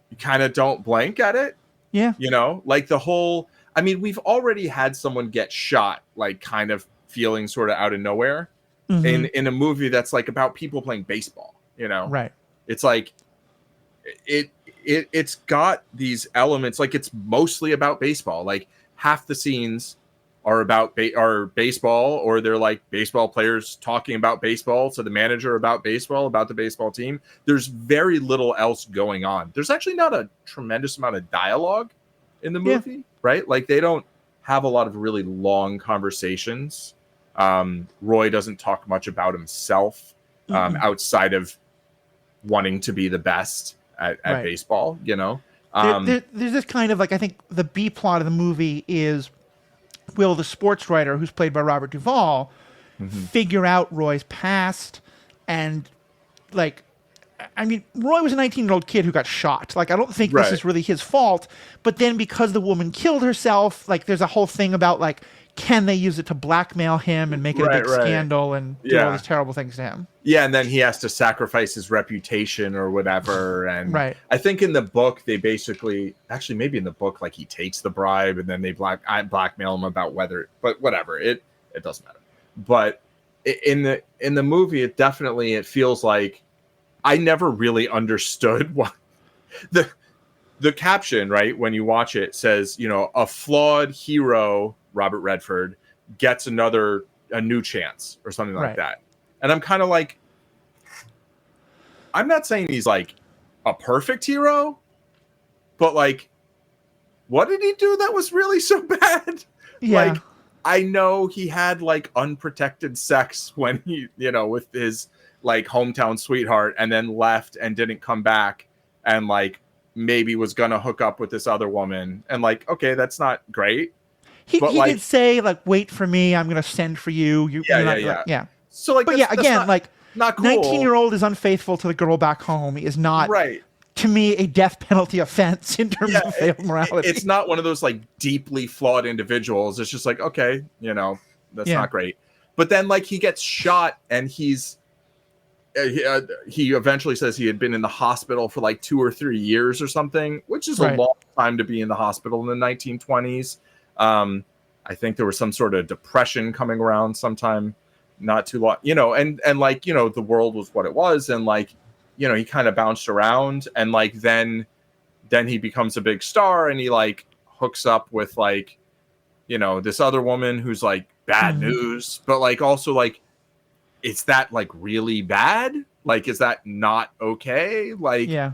you kind of don't blank at it. Yeah. You know, like the whole, I mean, we've already had someone get shot, like kind of feeling sort of out of nowhere in a movie that's like about people playing baseball, you know? Right. It's like, it's got these elements, like it's mostly about baseball. Like half the scenes are about baseball, or they're like baseball players talking about baseball to the manager about baseball, about the baseball team. There's very little else going on. There's actually not a tremendous amount of dialogue in the movie, right? Like they don't have a lot of really long conversations. Roy doesn't talk much about himself outside of wanting to be the best at baseball, you know? There's this kind of like, I think the B plot of the movie is, will the sports writer, who's played by Robert Duvall, figure out Roy's past? And like, I mean, Roy was a 19-year-old kid who got shot. Like, I don't think this is really his fault. But then because the woman killed herself, like there's a whole thing about like, can they use it to blackmail him and make it a big scandal and do all these terrible things to him? Yeah, and then he has to sacrifice his reputation or whatever. And I think in the book, they basically, actually maybe in the book, like he takes the bribe and then they blackmail him about whether, but whatever, it doesn't matter. But in the movie, it feels like I never really understood what the caption, right? When you watch it says, you know, a flawed hero, Robert Redford, gets a new chance or something like that. And I'm kind of like, I'm not saying he's like a perfect hero, but like, what did he do that was really so bad? Yeah. Like, I know he had like unprotected sex when he, you know, with his like hometown sweetheart, and then left and didn't come back, and like maybe was gonna hook up with this other woman, and like, okay, that's not great. He did say like, wait for me, I'm gonna send for you. Yeah. So like, but yeah, again, like not cool. 19-year-old is unfaithful to the girl back home is not to me a death penalty offense in terms of failed morality. It's not one of those like deeply flawed individuals. It's just like, okay, you know, that's not great. But then like he gets shot, and he eventually says he had been in the hospital for like 2 or 3 years or something, which is a long time to be in the hospital in the 1920s. I think there was some sort of depression coming around sometime not too long, you know, and like, you know, the world was what it was. And like, you know, he kind of bounced around, and like, then he becomes a big star, and he like hooks up with like, you know, this other woman who's like bad news, but like also like, is that like really bad? Like, is that not okay? Like, you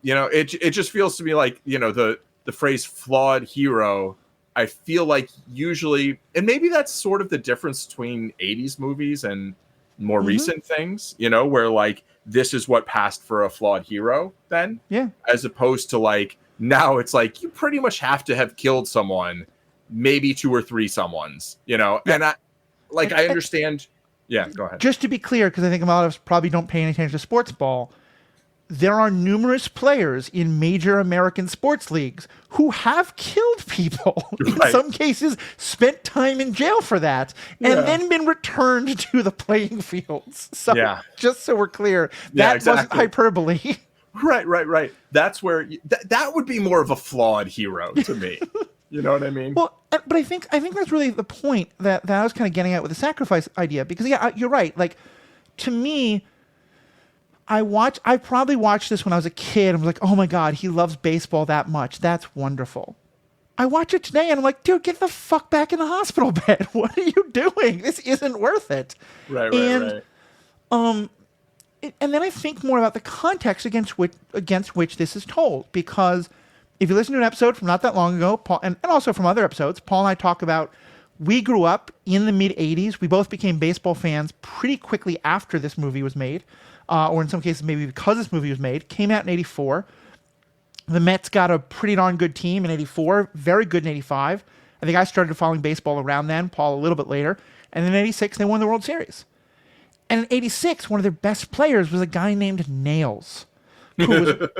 know, it just feels to me like, you know, the phrase flawed hero, I feel like usually, and maybe that's sort of the difference between 80s movies and more recent things, you know, where like, this is what passed for a flawed hero then, as opposed to like, now it's like, you pretty much have to have killed someone, maybe 2 or 3 someones, you know, and I understand. Yeah, go ahead. Just to be clear, because I think a lot of us probably don't pay any attention to sports ball, there are numerous players in major American sports leagues who have killed people. In some cases, spent time in jail for that, and then been returned to the playing fields. So just so we're clear, that wasn't hyperbole. Right. That's where that would be more of a flawed hero to me. You know what I mean? Well, but I think that's really the point that I was kind of getting at with the sacrifice idea. Because you're right. Like, to me, I probably watched this when I was a kid. I was like, oh my God, he loves baseball that much. That's wonderful. I watch it today and I'm like, dude, get the fuck back in the hospital bed. What are you doing? This isn't worth it. Right. And then I think more about the context against which this is told, because if you listen to an episode from not that long ago, Paul, and also from other episodes, Paul and I talk about, we grew up in the mid-'80s. We both became baseball fans pretty quickly after this movie was made, or in some cases maybe because this movie was made. Came out in 84. The Mets got a pretty darn good team in 84, very good in 85. I think I started following baseball around then, Paul a little bit later. And then in 86, they won the World Series. And in 86, one of their best players was a guy named Nails.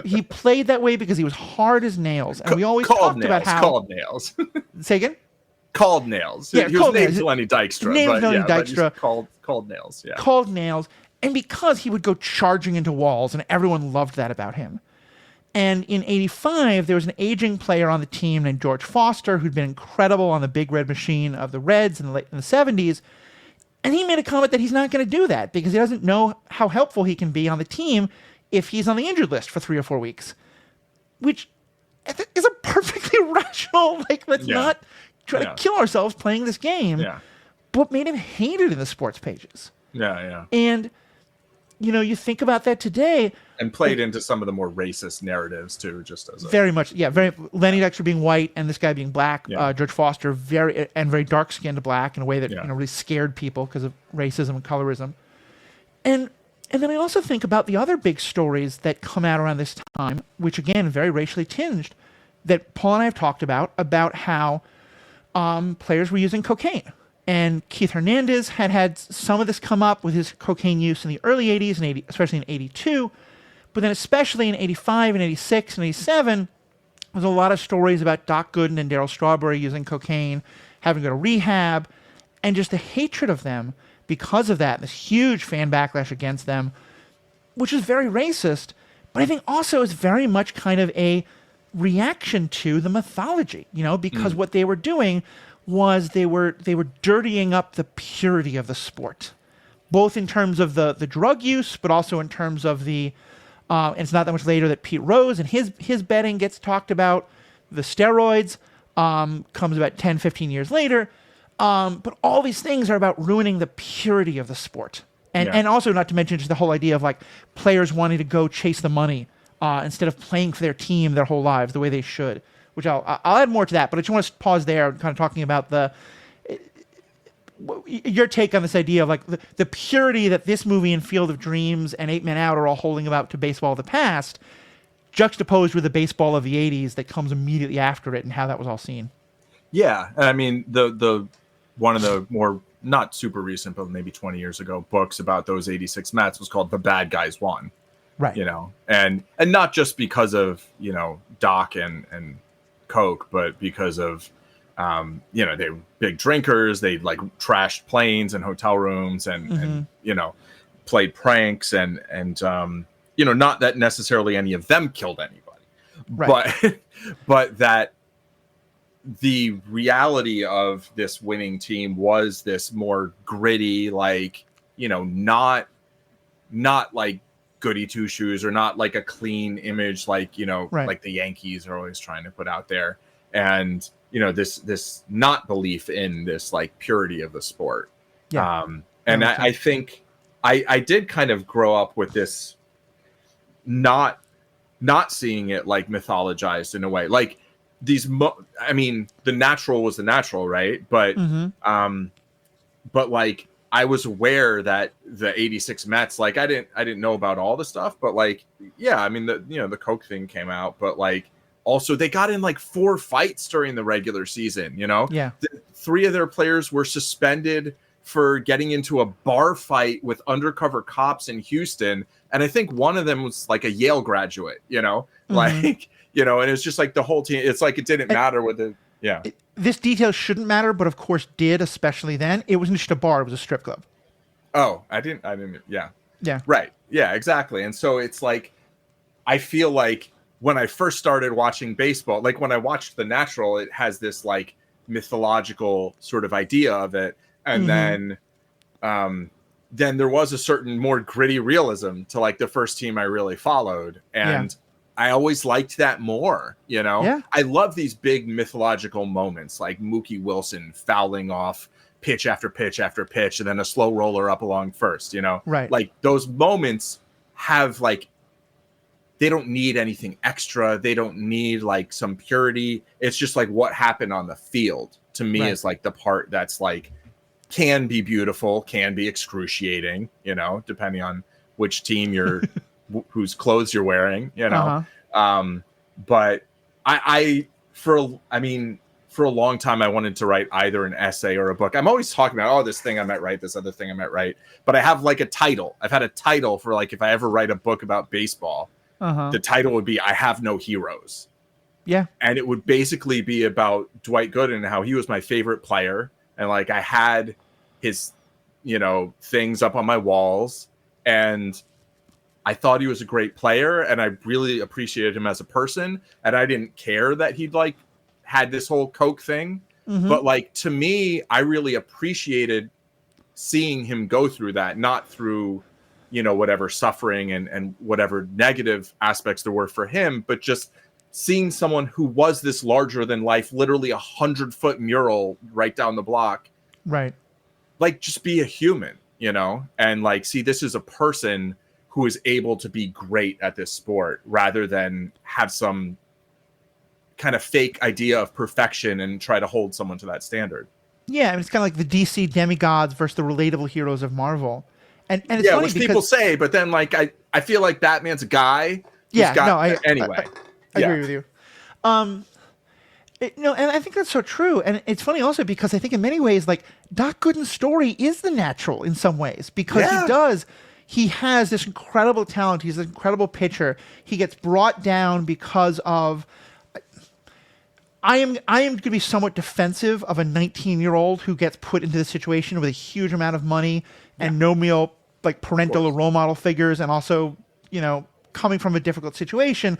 He played that way because he was hard as nails. And we always talked about how... Called Nails. Say again? Called Nails. Yeah, he was named Lenny Dykstra. Called Nails. Yeah. Called Nails. And because he would go charging into walls, and everyone loved that about him. And in 85, there was an aging player on the team named George Foster, who'd been incredible on the Big Red Machine of the Reds in the 70s. And he made a comment that he's not going to do that because he doesn't know how helpful he can be on the team if he's on the injured list for 3 or 4 weeks. Which is a perfectly rational, let's not try to kill ourselves playing this game. Yeah. But made him hated in the sports pages. Yeah. And, you think about that today. And played into some of the more racist narratives too, just as very much, Lenny Dykstra being white and this guy being black. George Foster very dark skinned black in a way that really scared people because of racism and colorism. And then I also think about the other big stories that come out around this time, which again very racially tinged, that Paul and I have talked about how players were using cocaine. And Keith Hernandez had some of this come up with his cocaine use in the early 80s, and especially in 82. But then especially in 85 and 86 and 87, there's a lot of stories about Doc Gooden and Darryl Strawberry using cocaine, having to go to rehab, and just the hatred of them because of that, this huge fan backlash against them, which is very racist, but I think also is very much kind of a reaction to the mythology, because what they were doing was they were dirtying up the purity of the sport, both in terms of the drug use, but also in terms of the and it's not that much later that Pete Rose and his betting gets talked about. The steroids comes about 10, 15 years later. But all these things are about ruining the purity of the sport. And also not to mention just the whole idea of players wanting to go chase the money instead of playing for their team their whole lives the way they should, which I'll add more to that. But I just want to pause there kind of talking about your take on this idea of the purity that this movie and Field of Dreams and 8 Men Out are all holding about to baseball of the past, juxtaposed with the baseball of the 80s that comes immediately after it and how that was all seen. Yeah. I mean, the one of the more not super recent, but maybe 20 years ago books about those 86 Mets was called The Bad Guys Won. Right. And not just because of, Doc and Coke, but because of, they were big drinkers. They trashed planes and hotel rooms and played pranks and not that necessarily any of them killed anybody, right. but that the reality of this winning team was this more gritty, not like goody two shoes or not like a clean image, like the Yankees are always trying to put out there. And, this not belief in this purity of the sport. Yeah. And I think I did kind of grow up with this, not seeing it mythologized in a way, the natural was the natural, right? But but I was aware that the 86 Mets, I didn't know about all the stuff, but the Coke thing came out, but also they got in 4 fights during the regular season, Yeah. 3 of their players were suspended for getting into a bar fight with undercover cops in Houston. And I think one of them was a Yale graduate, and it's just the whole team. It's it didn't matter with the, this detail shouldn't matter, but of course did, especially then. It wasn't just a bar, it was a strip club. Oh, I didn't. Yeah. Yeah. Right. Yeah, exactly. And so it's I feel when I first started watching baseball, when I watched The Natural, it has this mythological sort of idea of it. And then there was a certain more gritty realism to the first team I really followed. And I always liked that more, Yeah. I love these big mythological moments like Mookie Wilson fouling off pitch after pitch after pitch and then a slow roller up along first, Right. Those moments have they don't need anything extra. They don't need some purity. It's just what happened on the field to me is the part that's can be beautiful, can be excruciating, depending on which team you're, whose clothes you're wearing, But for for a long time, I wanted to write either an essay or a book. I'm always talking about, oh, this thing I might write, this other thing I might write. But I have like a title. I've had a title for like, if I ever write a book about baseball, the title would be I Have No Heroes. Yeah. And it would basically be about Dwight Gooden and how he was my favorite player. And like I had his, things up on my walls. And I thought he was a great player. And I really appreciated him as a person. And I didn't care that he'd like had this whole Coke thing. But like to me, I really appreciated seeing him go through that, not through, whatever suffering and whatever negative aspects there were for him, but just seeing someone who was this larger than life, literally 100-foot mural right down the block. Right. Like just be a human, and like, see, this is a person who is able to be great at this sport rather than have some kind of fake idea of perfection and try to hold someone to that standard. Yeah. I mean, it's kind of like the DC demigods versus the relatable heroes of Marvel. And it's yeah, funny which because people say, but then like, I feel like Batman's a guy. Anyway. I agree with you. And I think that's so true. And it's funny also because I think in many ways, like Doc Gooden's story is the natural in some ways because he has this incredible talent. He's an incredible pitcher. He gets brought down because of, I am going to be somewhat defensive of a 19-year-old who gets put into this situation with a huge amount of money and no real like parental or role model figures. And also, coming from a difficult situation.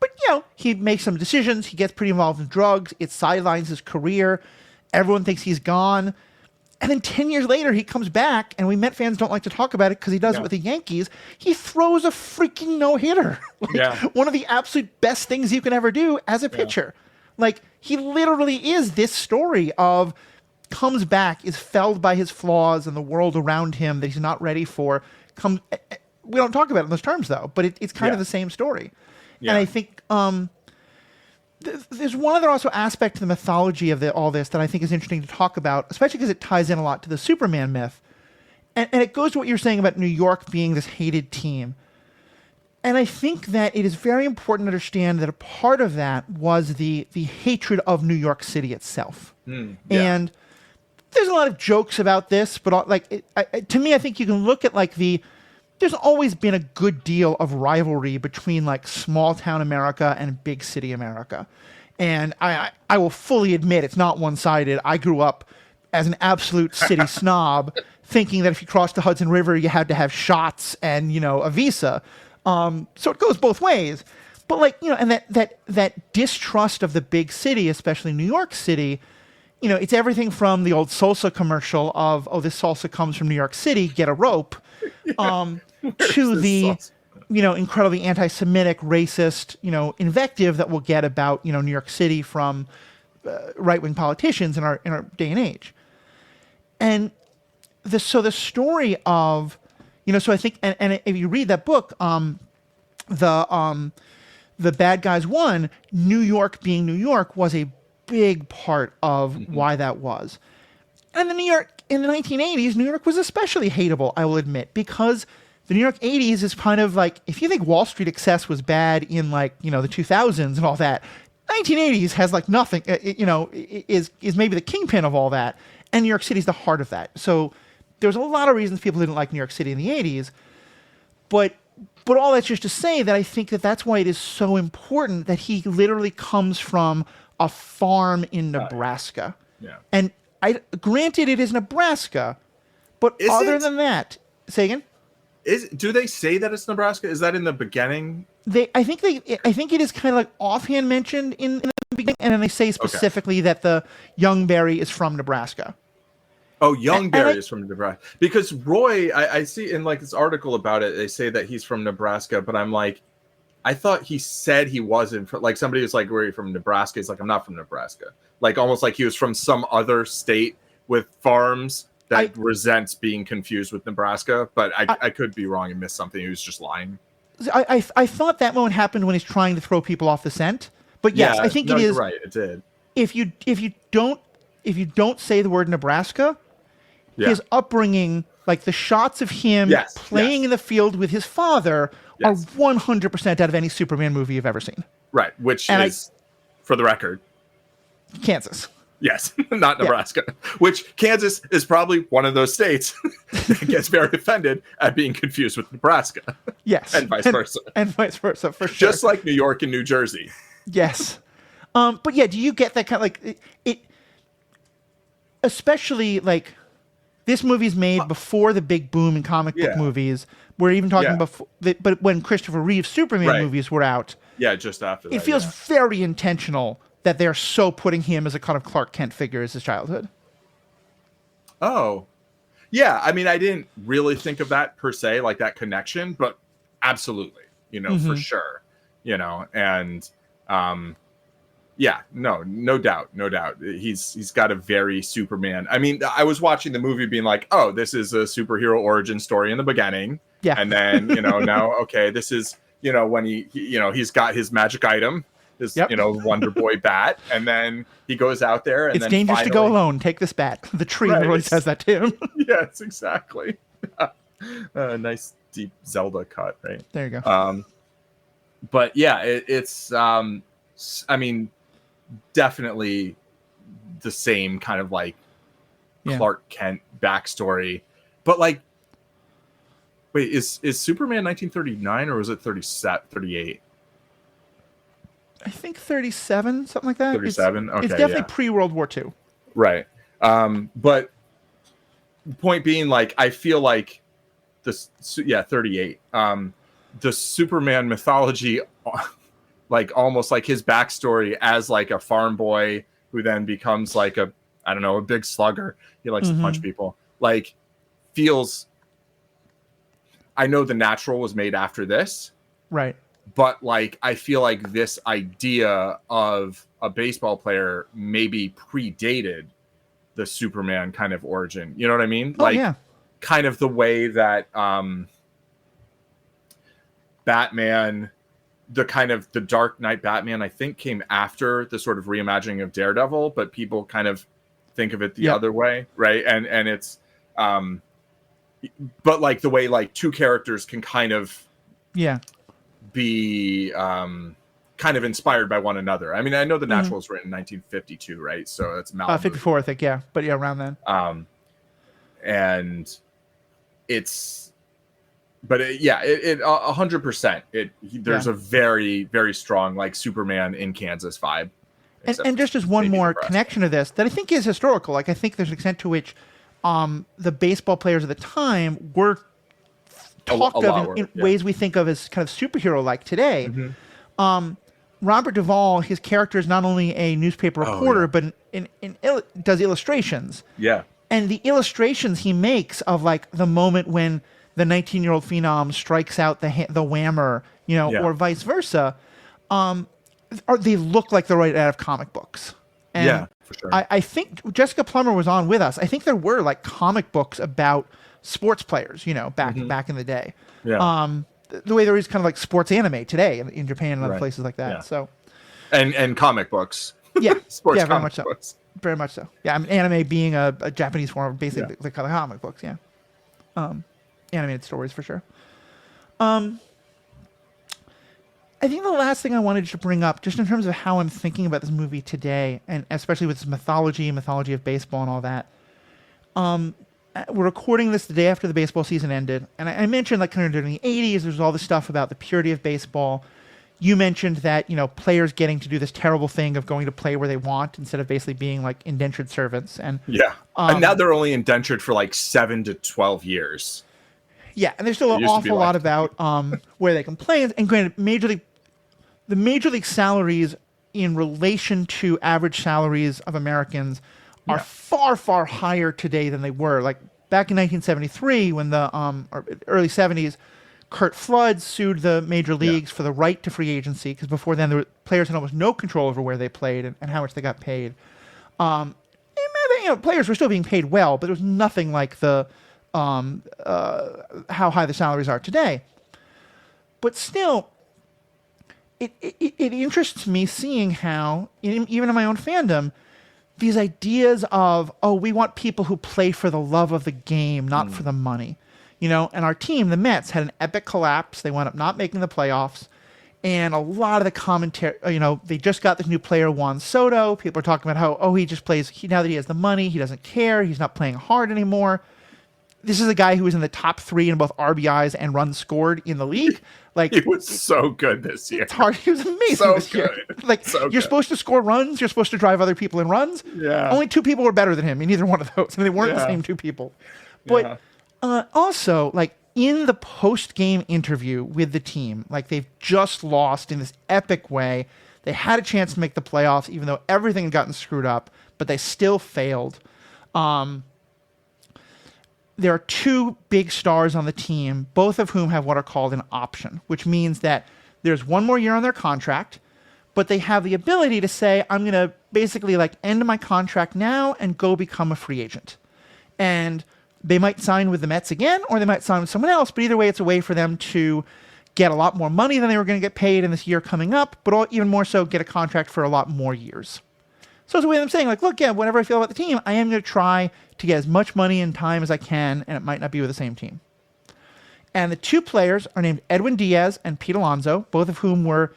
But, he makes some decisions. He gets pretty involved in drugs. It sidelines his career. Everyone thinks he's gone. And then 10 years later, he comes back, and we Met fans don't like to talk about it because he does it with the Yankees. He throws a freaking no-hitter. One of the absolute best things you can ever do as a pitcher. Like, he literally is this story of comes back, is felled by his flaws and the world around him that he's not ready for. We don't talk about it in those terms, though, but it's kind of the same story. Yeah. And I think there's one other also aspect to the mythology of all this that I think is interesting to talk about, especially because it ties in a lot to the Superman myth. And it goes to what you're saying about New York being this hated team. And I think that it is very important to understand that a part of that was the hatred of New York City itself. And there's a lot of jokes about this, but to me, I think you can look at like there's always been a good deal of rivalry between like small town America and big city America. And I will fully admit it's not one-sided. I grew up as an absolute city snob thinking that if you crossed the Hudson River, you had to have shots and, a visa. So it goes both ways. But and that distrust of the big city, especially New York City, it's everything from the old salsa commercial of, oh, this salsa comes from New York City, get a rope. To the, incredibly anti-Semitic, racist, invective that we'll get about, New York City from right-wing politicians in our day and age. And the story of, so I think, and if you read that book, the Bad Guys Won, New York being New York was a big part of why that was. And in the 1980s, New York was especially hateable, I will admit, because the New York 80s is kind of like, if you think Wall Street excess was bad in the 2000s and all that, 1980s has like nothing, is maybe the kingpin of all that. And New York City is the heart of that. So there's a lot of reasons people didn't like New York City in the 80s. But all that's just to say that I think that that's why it is so important that he literally comes from a farm in Nebraska. And granted, it is Nebraska, but other than that, say again. Do they say that it's Nebraska? Is that in the beginning? I think it is kind of like offhand mentioned in the beginning, and then they say specifically that the young Barry is from Nebraska. Oh, young Barry is from Nebraska. Because Roy, I see in like this article about it, they say that he's from Nebraska, but I'm like, I thought he said he wasn't. Like somebody was like, "Where are you from?" Nebraska. He's like, "I'm not from Nebraska." Like almost like he was from some other state with farms that resents being confused with Nebraska. But I could be wrong and miss something. He was just lying. I thought that moment happened when he's trying to throw people off the scent. But yes, I think it is. You're right, it did. If you don't say the word Nebraska, his upbringing, like the shots of him playing in the field with his father, are 100% out of any Superman movie you've ever seen. Right, which is, for the record, Kansas. Yes, not Nebraska, which Kansas is probably one of those states that gets very offended at being confused with Nebraska. Yes. And vice versa. And vice versa, for sure. Just like New York and New Jersey. Yes. But yeah, do you get that kind of like it especially like this movie's made before the big boom in comic book movies. We're even talking before, but when Christopher Reeve's Superman movies were out. Yeah, just after that. It feels very intentional that they're so putting him as a kind of Clark Kent figure as his childhood. Oh, yeah. I mean, I didn't really think of that per se, like that connection, but absolutely, for sure, and yeah, no doubt. He's got a very Superman. I mean, I was watching the movie being like, oh, this is a superhero origin story in the beginning. Yeah. And then, now, okay, this is, when he's got his magic item, his, Wonder Boy bat. And then he goes out there and it's dangerous to go alone. Take this bat. The tree really says that to him. Yes, exactly. Nice deep Zelda cut, right? There you go. But yeah, it's, I mean, definitely the same kind of like Clark Kent backstory, but like, wait, is Superman 1939 or was it 38? I think 37, something like that. 37. Okay, it's definitely pre-World War II. Right. But the point being, like, I feel like this, 38. The Superman mythology, like almost like his backstory as like a farm boy who then becomes like a big slugger. He likes to punch people. Like, feels. I know The Natural was made after this, right? But like, I feel like this idea of a baseball player maybe predated the Superman kind of origin. You know what I mean? Oh, yeah. Kind of the way that Batman. The kind of the Dark Knight Batman, I think, came after the sort of reimagining of Daredevil, but people kind of think of it the other way, right? And it's, but like the way like two characters can kind of, be kind of inspired by one another. I mean, I know The Natural was written in 1952, right? So it's 54, I think, but around then. And it's. But it 100%. There's a very, very strong like Superman in Kansas vibe. And just as one more connection to this that I think is historical. Like I think there's an extent to which the baseball players at the time were talked of in ways we think of as kind of superhero-like today. Robert Duvall, his character is not only a newspaper reporter, but does illustrations. Yeah. And the illustrations he makes of like the moment when the 19-year-old phenom strikes out the whammer, or vice versa, they look like they're right out of comic books. And for sure. I think Jessica Plummer was on with us. I think there were like comic books about sports players, back in the day. Yeah. The way there is kind of like sports anime today in Japan and other places like that. Yeah. So. And comic books. Yeah. Sports very much books. So. Very much so. Yeah. I mean, anime being a Japanese form of basically the comic books. Yeah. Animated stories for sure. I think the last thing I wanted to bring up, just in terms of how I'm thinking about this movie today, and especially with its mythology of baseball and all that. We're recording this the day after the baseball season ended, and I mentioned like kind of during the 80s, there's all this stuff about the purity of baseball. You mentioned that players getting to do this terrible thing of going to play where they want instead of basically being like indentured servants, and and now they're only indentured for like 7 to 12 years. Yeah, and there's still an awful lot about where they can play. And granted, the major league salaries in relation to average salaries of Americans are far, far higher today than they were. Like back in 1973, when the or early 70s, Curt Flood sued the major leagues for the right to free agency, because before then, players had almost no control over where they played and how much they got paid. Players were still being paid well, but there was nothing like the how high the salaries are today. But still, it interests me seeing how, even in my own fandom, these ideas of, we want people who play for the love of the game, not for the money. And our team, the Mets, had an epic collapse. They wound up not making the playoffs. And a lot of the commentary, they just got this new player, Juan Soto. People are talking about how, he just plays, now that he has the money, he doesn't care. He's not playing hard anymore. This is a guy who was in the top 3 in both RBIs and runs scored in the league. Like, he was so good this year. It's hard. He was amazing So this year. good. Like, So you're good. supposed to score runs. You're supposed to drive other people in runs. Yeah. Only 2 people were better than him, and neither one of those. And they weren't the same 2 people. But also, like, in the post-game interview with the team, like, they've just lost in this epic way. They had a chance to make the playoffs, even though everything had gotten screwed up, but they still failed. There are 2 big stars on the team, both of whom have what are called an option, which means that there's 1 more year on their contract, but they have the ability to say, I'm going to basically like end my contract now and go become a free agent. And they might sign with the Mets again, or they might sign with someone else, but either way, it's a way for them to get a lot more money than they were going to get paid in this year coming up, but even more so, get a contract for a lot more years. So it's a way of them saying, like, look, whenever I feel about the team, I am going to try to get as much money and time as I can, and it might not be with the same team. And the 2 players are named Edwin Diaz and Pete Alonso, both of whom were,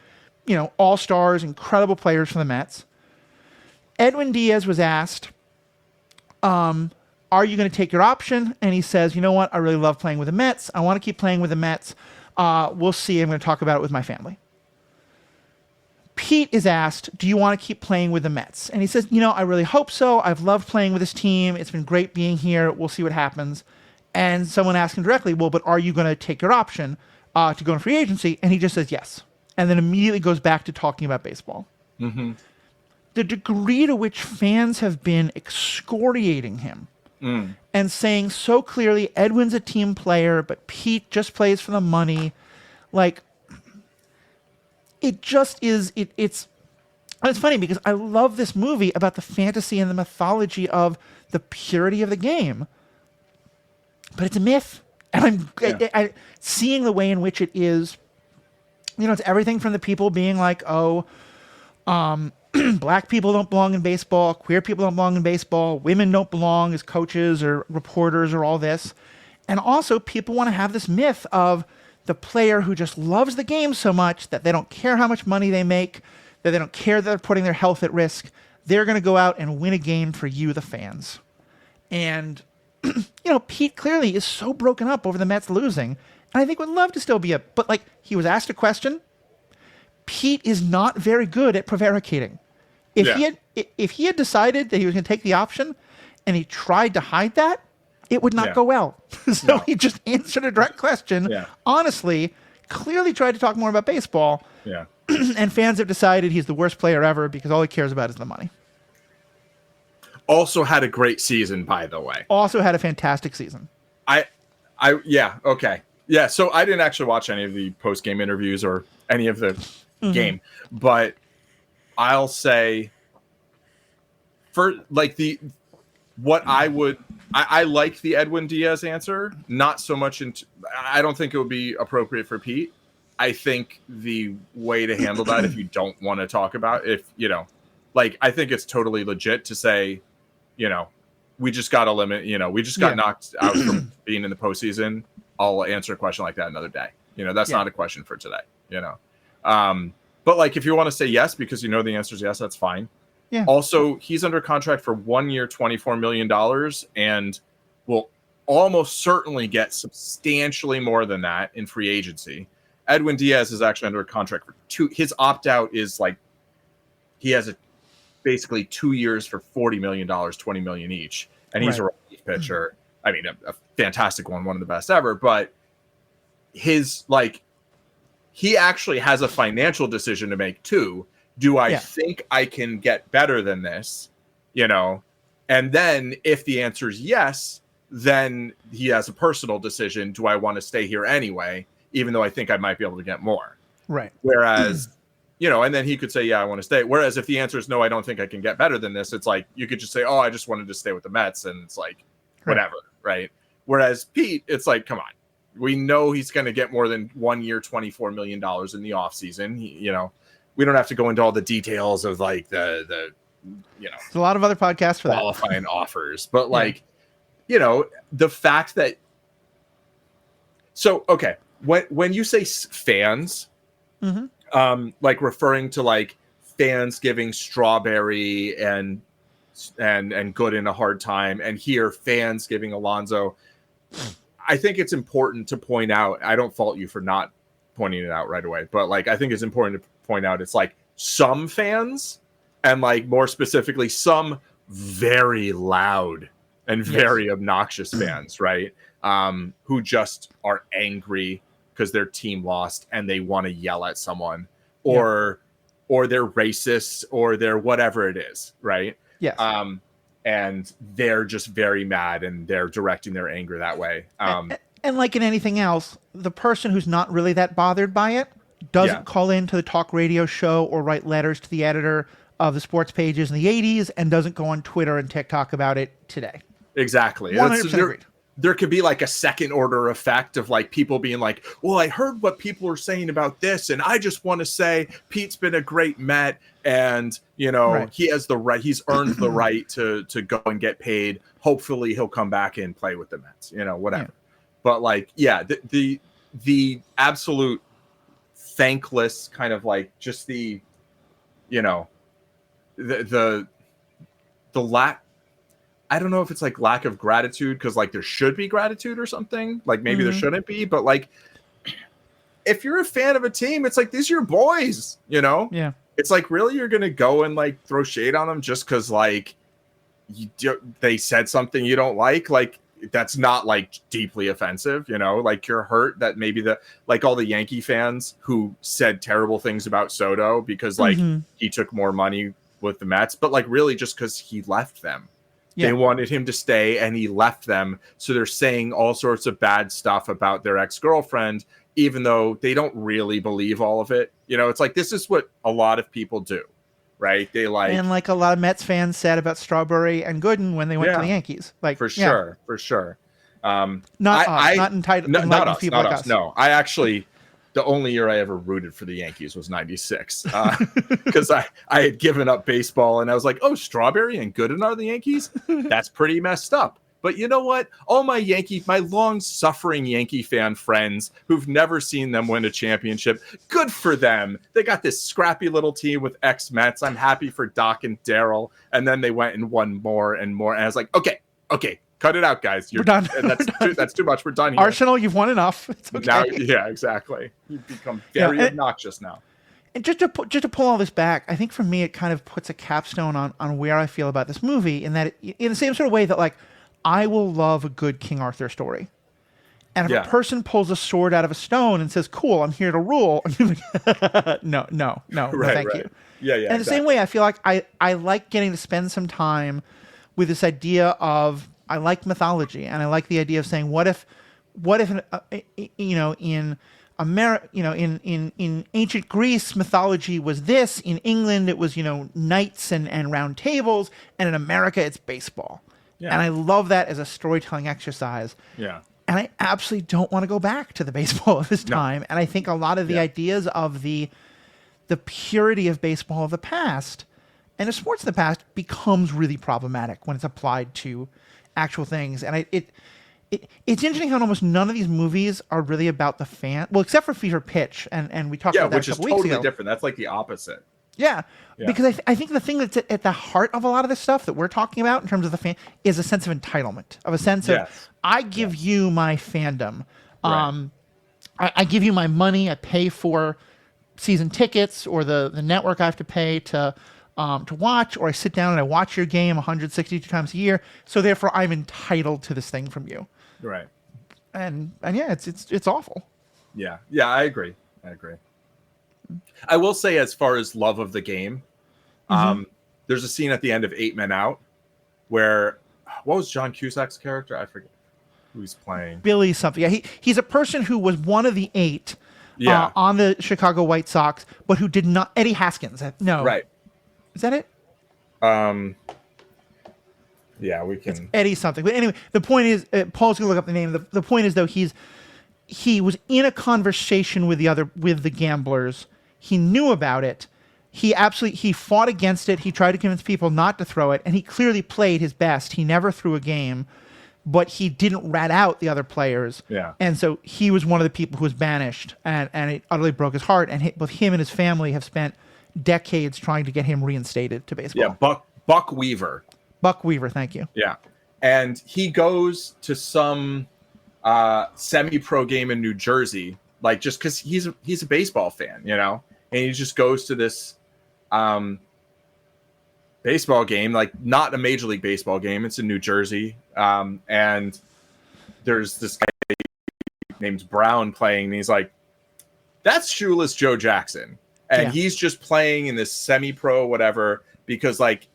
all-stars, incredible players for the Mets. Edwin Diaz was asked, are you going to take your option? And he says, you know what? I really love playing with the Mets. I want to keep playing with the Mets. We'll see. I'm going to talk about it with my family. Pete is asked, do you want to keep playing with the Mets? And he says, I really hope so. I've loved playing with this team. It's been great being here. We'll see what happens. And someone asked him directly, well, but are you going to take your option to go in free agency? And he just says yes. And then immediately goes back to talking about baseball. Mm-hmm. The degree to which fans have been excoriating him and saying so clearly, Edwin's a team player, but Pete just plays for the money. Like, it just is, it's funny because I love this movie about the fantasy and the mythology of the purity of the game. But it's a myth. And I'm seeing the way in which it is, it's everything from the people being like, black people don't belong in baseball, queer people don't belong in baseball, women don't belong as coaches or reporters or all this. And also people want to have this myth of the player who just loves the game so much that they don't care how much money they make, that they don't care that they're putting their health at risk. They're going to go out and win a game for you, the fans. And, Pete clearly is so broken up over the Mets losing. And I think would love to still be but like, he was asked a question. Pete is not very good at prevaricating. If he had decided that he was going to take the option and he tried to hide that, it would not go well. So he just answered a direct question. Yeah. Honestly, clearly tried to talk more about baseball. Yeah. And fans have decided he's the worst player ever because all he cares about is the money. Also had a great season, by the way. Also had a fantastic season. Okay. Yeah, so I didn't actually watch any of the post-game interviews or any of the game, but I'll say for like I like the Edwin Diaz answer, not so much I don't think it would be appropriate for Pete. I think the way to handle that, if you don't want to talk about, I think it's totally legit to say, we just got we just got knocked out from being in the postseason. I'll answer a question like that another day. That's not a question for today, but like, if you want to say yes, because the answer is yes, that's fine. Yeah. Also, he's under contract for 1 year, $24 million, and will almost certainly get substantially more than that in free agency. Edwin Diaz is actually under a contract for 2. His opt-out is like, he has basically 2 years for $40 million, $20 million each. And he's a relief pitcher. I mean, a fantastic one of the best ever, but he actually has a financial decision to make too. Do I think I can get better than this? And then if the answer is yes, then he has a personal decision. Do I want to stay here anyway, even though I think I might be able to get more? Right. Whereas, and then he could say, yeah, I want to stay. Whereas if the answer is no, I don't think I can get better than this, it's like, you could just say, oh, I just wanted to stay with the Mets. And it's like, whatever. Right. Whereas Pete, it's like, come on, we know he's going to get more than 1 year, $24 million in the offseason. We don't have to go into all the details of like the there's a lot of other podcasts for qualifying offers, but the fact that, so, okay. When you say fans, like referring to like fans giving Strawberry and Gooden a hard time, and here fans giving Alonso. I think it's important to point out. I don't fault you for not pointing it out right away, but like I think it's important to point out it's like some fans, and like more specifically some very loud and very obnoxious fans, right? Who just are angry because their team lost and they want to yell at someone, or they're racist, or they're whatever it is, right? Yes. And they're just very mad and they're directing their anger that way. And like in anything else, the person who's not really that bothered by it doesn't call into the talk radio show or write letters to the editor of the sports pages in the 80s and doesn't go on Twitter and TikTok about it today. Exactly. 100% agreed. There could be like a second order effect of like people being like, well, I heard what people are saying about this, and I just want to say Pete's been a great Met, and he has the right, he's earned the right to go and get paid. Hopefully he'll come back and play with the Mets, whatever. Yeah. But like, the absolute thankless kind of like just the lack. I don't know if it's like lack of gratitude, because like there should be gratitude or something. Like maybe there shouldn't be, but like if you're a fan of a team, it's like these are your boys, Yeah. It's like, really, you're gonna go and like throw shade on them just because like they said something you don't like? Like that's not like deeply offensive, Like you're hurt that maybe all the Yankee fans who said terrible things about Soto because like he took more money with the Mets, but like really just because he left them. Yeah. They wanted him to stay and he left them. So they're saying all sorts of bad stuff about their ex-girlfriend, even though they don't really believe all of it. It's like, this is what a lot of people do, right? They like, and like a lot of Mets fans said about Strawberry and Gooden when they went to the Yankees. Like for sure. Not entitled. Not us. No, I actually, the only year I ever rooted for the Yankees was 96, because I had given up baseball and I was like, oh, Strawberry and Gooden are the Yankees? That's pretty messed up. But you know what? All my long-suffering Yankee fan friends who've never seen them win a championship, good for them. They got this scrappy little team with ex-Mets. I'm happy for Doc and Daryl. And then they went and won more and more. And I was like, okay, cut it out, guys. We're done. That's too much. We're done here. Arsenal, you've won enough. It's okay. Now, yeah, exactly. You've become very obnoxious now. And just to pull all this back, I think for me it kind of puts a capstone on where I feel about this movie, in that in the same sort of way that like I will love a good King Arthur story. And if a person pulls a sword out of a stone and says, cool, I'm here to rule, I'm like, no, thank you. Yeah. And the same way, I feel like I like getting to spend some time with this idea of, I like mythology, and I like the idea of saying, what if in America, in ancient Greece, mythology was this. In England, it was knights and round tables, and in America, it's baseball. Yeah. And I love that as a storytelling exercise. Yeah. And I absolutely don't want to go back to the baseball of this time. No. And I think a lot of the ideas of the purity of baseball of the past and of sports of the past becomes really problematic when it's applied to actual things. And it's interesting how almost none of these movies are really about the fan. Well, except for Fever Pitch, and we talked about that a couple weeks ago. Which is totally different. That's like the opposite. Yeah, because I think the thing that's at the heart of a lot of this stuff that we're talking about in terms of the fan is a sense of entitlement, of a sense of, I give you my fandom. Right. I give you my money. I pay for season tickets or the network I have to pay to watch, or I sit down and I watch your game 162 times a year. So therefore, I'm entitled to this thing from you. Right. And yeah, it's awful. Yeah. I agree. I will say, as far as love of the game, there's a scene at the end of 8 Men Out where, what was John Cusack's character? I forget who he's playing. Billy something. Yeah, he's a person who was one of the 8 on the Chicago White Sox, but who did not. Eddie Haskins. No. Right. Is that it? Yeah, we can. It's Eddie something. But anyway, the point is, Paul's gonna look up the name. The point is, though, he was in a conversation with the gamblers. He knew about it. He fought against it. He tried to convince people not to throw it, and he clearly played his best. He never threw a game. but he didn't rat out the other players. Yeah. And so he was one of the people who was banished, and it utterly broke his heart. And both him and his family have spent decades trying to get him reinstated to baseball. Yeah, Buck Weaver. Buck Weaver, thank you. Yeah. And he goes to some semi-pro game in New Jersey, like just because he's a baseball fan, you know, and he just goes to this baseball game, like not a Major League Baseball game. It's in New Jersey, and there's this guy named Brown playing, and he's like, "That's shoeless Joe Jackson," and he's just playing in this semi-pro whatever because like.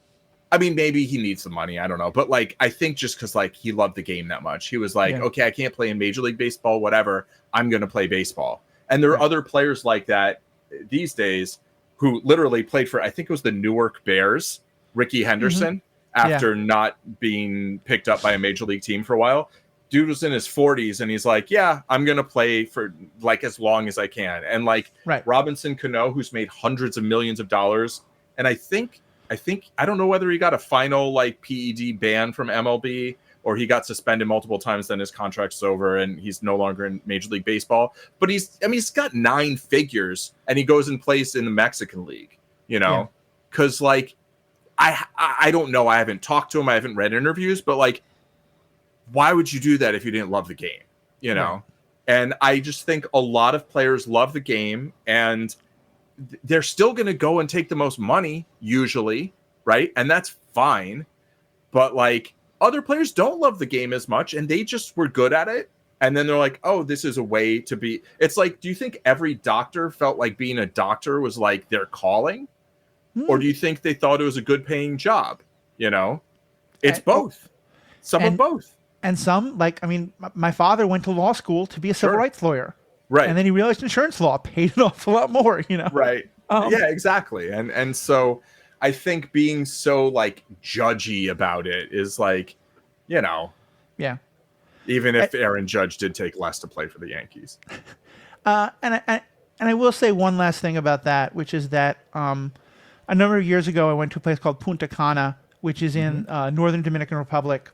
I mean, maybe he needs the money. I don't know. But, like, I think just because, like, he loved the game that much. He was like, okay, I can't play in Major League Baseball, whatever. I'm going to play baseball. And there are other players like that these days who literally played for, I think it was the Newark Bears, Ricky Henderson, after not being picked up by a Major League team for a while. Dude was in his 40s, and he's like, yeah, I'm going to play for, like, as long as I can. And, like, Robinson Cano, who's made hundreds of millions of dollars, and I think I don't know whether he got a final like PED ban from MLB or he got suspended multiple times, then his contract's over and he's no longer in Major League Baseball. But he's got 9 figures and he goes and plays in the Mexican League, you know, because like I don't know. I haven't talked to him. I haven't read interviews, but like, why would you do that if you didn't love the game, you know? Right. And I just think a lot of players love the game and they're still going to go and take the most money usually, right? And that's fine. But like other players don't love the game as much and they just were good at it. And then they're like, oh, this is a way to be. It's like, do you think every doctor felt like being a doctor was like their calling? Or do you think they thought it was a good paying job? You know, it's both. Some of both. And some, like, I mean, my father went to law school to be a civil rights lawyer. Right. And then he realized insurance law paid an awful lot more, you know? Right. Yeah, exactly. And so I think being so like judgy about it is like, you know. Yeah. Even if Aaron Judge did take less to play for the Yankees. And I will say one last thing about that, which is that a number of years ago, I went to a place called Punta Cana, which is in northern Dominican Republic.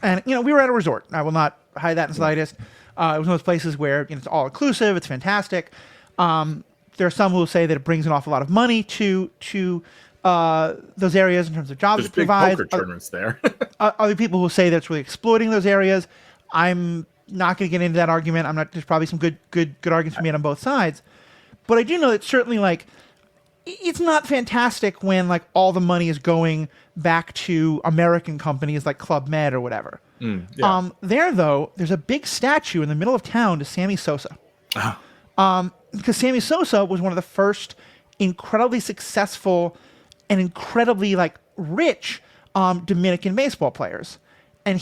And, you know, we were at a resort. I will not hide that in the slightest. It was one of those places where it's all inclusive. It's fantastic. There are some who will say that it brings an awful lot of money to those areas in terms of jobs it provides. There's big poker tournaments there. Other people who say that it's really exploiting those areas. I'm not going to get into that argument. There's probably some good arguments to be made on both sides. But I do know that certainly, like, it's not fantastic when like all the money is going back to American companies like Club Med or whatever. There though, there's a big statue in the middle of town to Sammy Sosa. Because Sammy Sosa was one of the first incredibly successful and incredibly like rich Dominican baseball players. And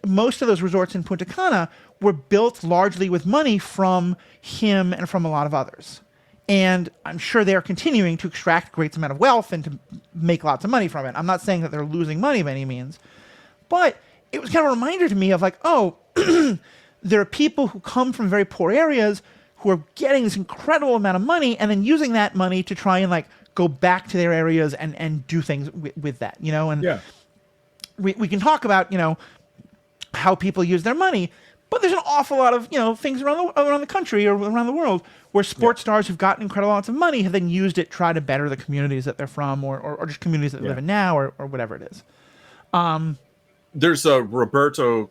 most of those resorts in Punta Cana were built largely with money from him and from a lot of others. And I'm sure they're continuing to extract great amount of wealth and to make lots of money from it. I'm not saying that they're losing money by any means, but it was kind of a reminder to me of like, oh, there are people who come from very poor areas who are getting this incredible amount of money and then using that money to try and like go back to their areas and do things with that, you know? And we can talk about, you know, how people use their money, but there's an awful lot of, you know, things around the country or around the world where sports stars who've gotten incredible amounts of money have then used it to try to better the communities that they're from or just communities that they live in now or whatever it is. There's a Roberto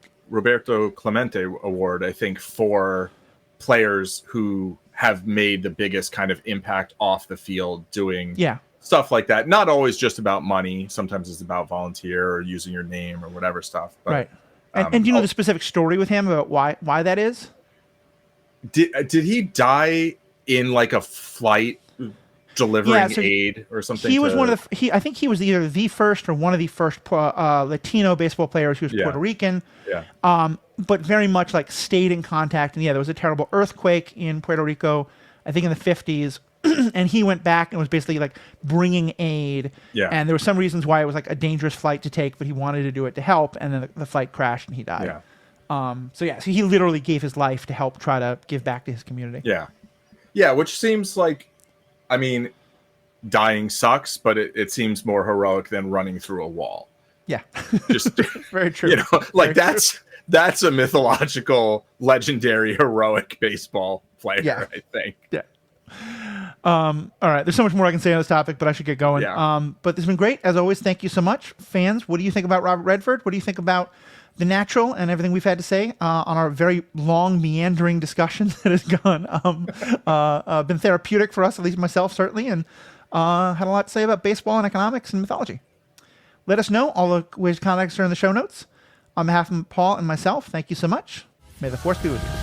Clemente Award, I think, for players who have made the biggest kind of impact off the field doing stuff like that. Not always just about money. Sometimes it's about volunteer or using your name or whatever stuff. But, right. And do you know the specific story with him about why that is? Did he die in like a flight delivering aid or something? He was one of the. I think he was either the first or one of the first Latino baseball players who was Puerto Rican. Yeah. But very much like stayed in contact. And there was a terrible earthquake in Puerto Rico, I think in the 50s. And he went back and was basically like bringing aid. Yeah. And there were some reasons why it was like a dangerous flight to take, but he wanted to do it to help. And then the flight crashed and he died. Yeah. So he literally gave his life to help try to give back to his community. Yeah. Yeah. Which seems like, dying sucks, but it seems more heroic than running through a wall. Yeah. Just Very true. You know, like that's a mythological, legendary, heroic baseball player. Yeah. I think. Yeah. All right. There's so much more I can say on this topic, but I should get going. Yeah. But this has been great. As always, thank you so much. Fans, what do you think about Robert Redford? What do you think about The Natural and everything we've had to say on our very long, meandering discussion that has been therapeutic for us, at least myself, certainly, and had a lot to say about baseball and economics and mythology. Let us know. All the ways to contact us are in the show notes. On behalf of Paul and myself, thank you so much. May the force be with you.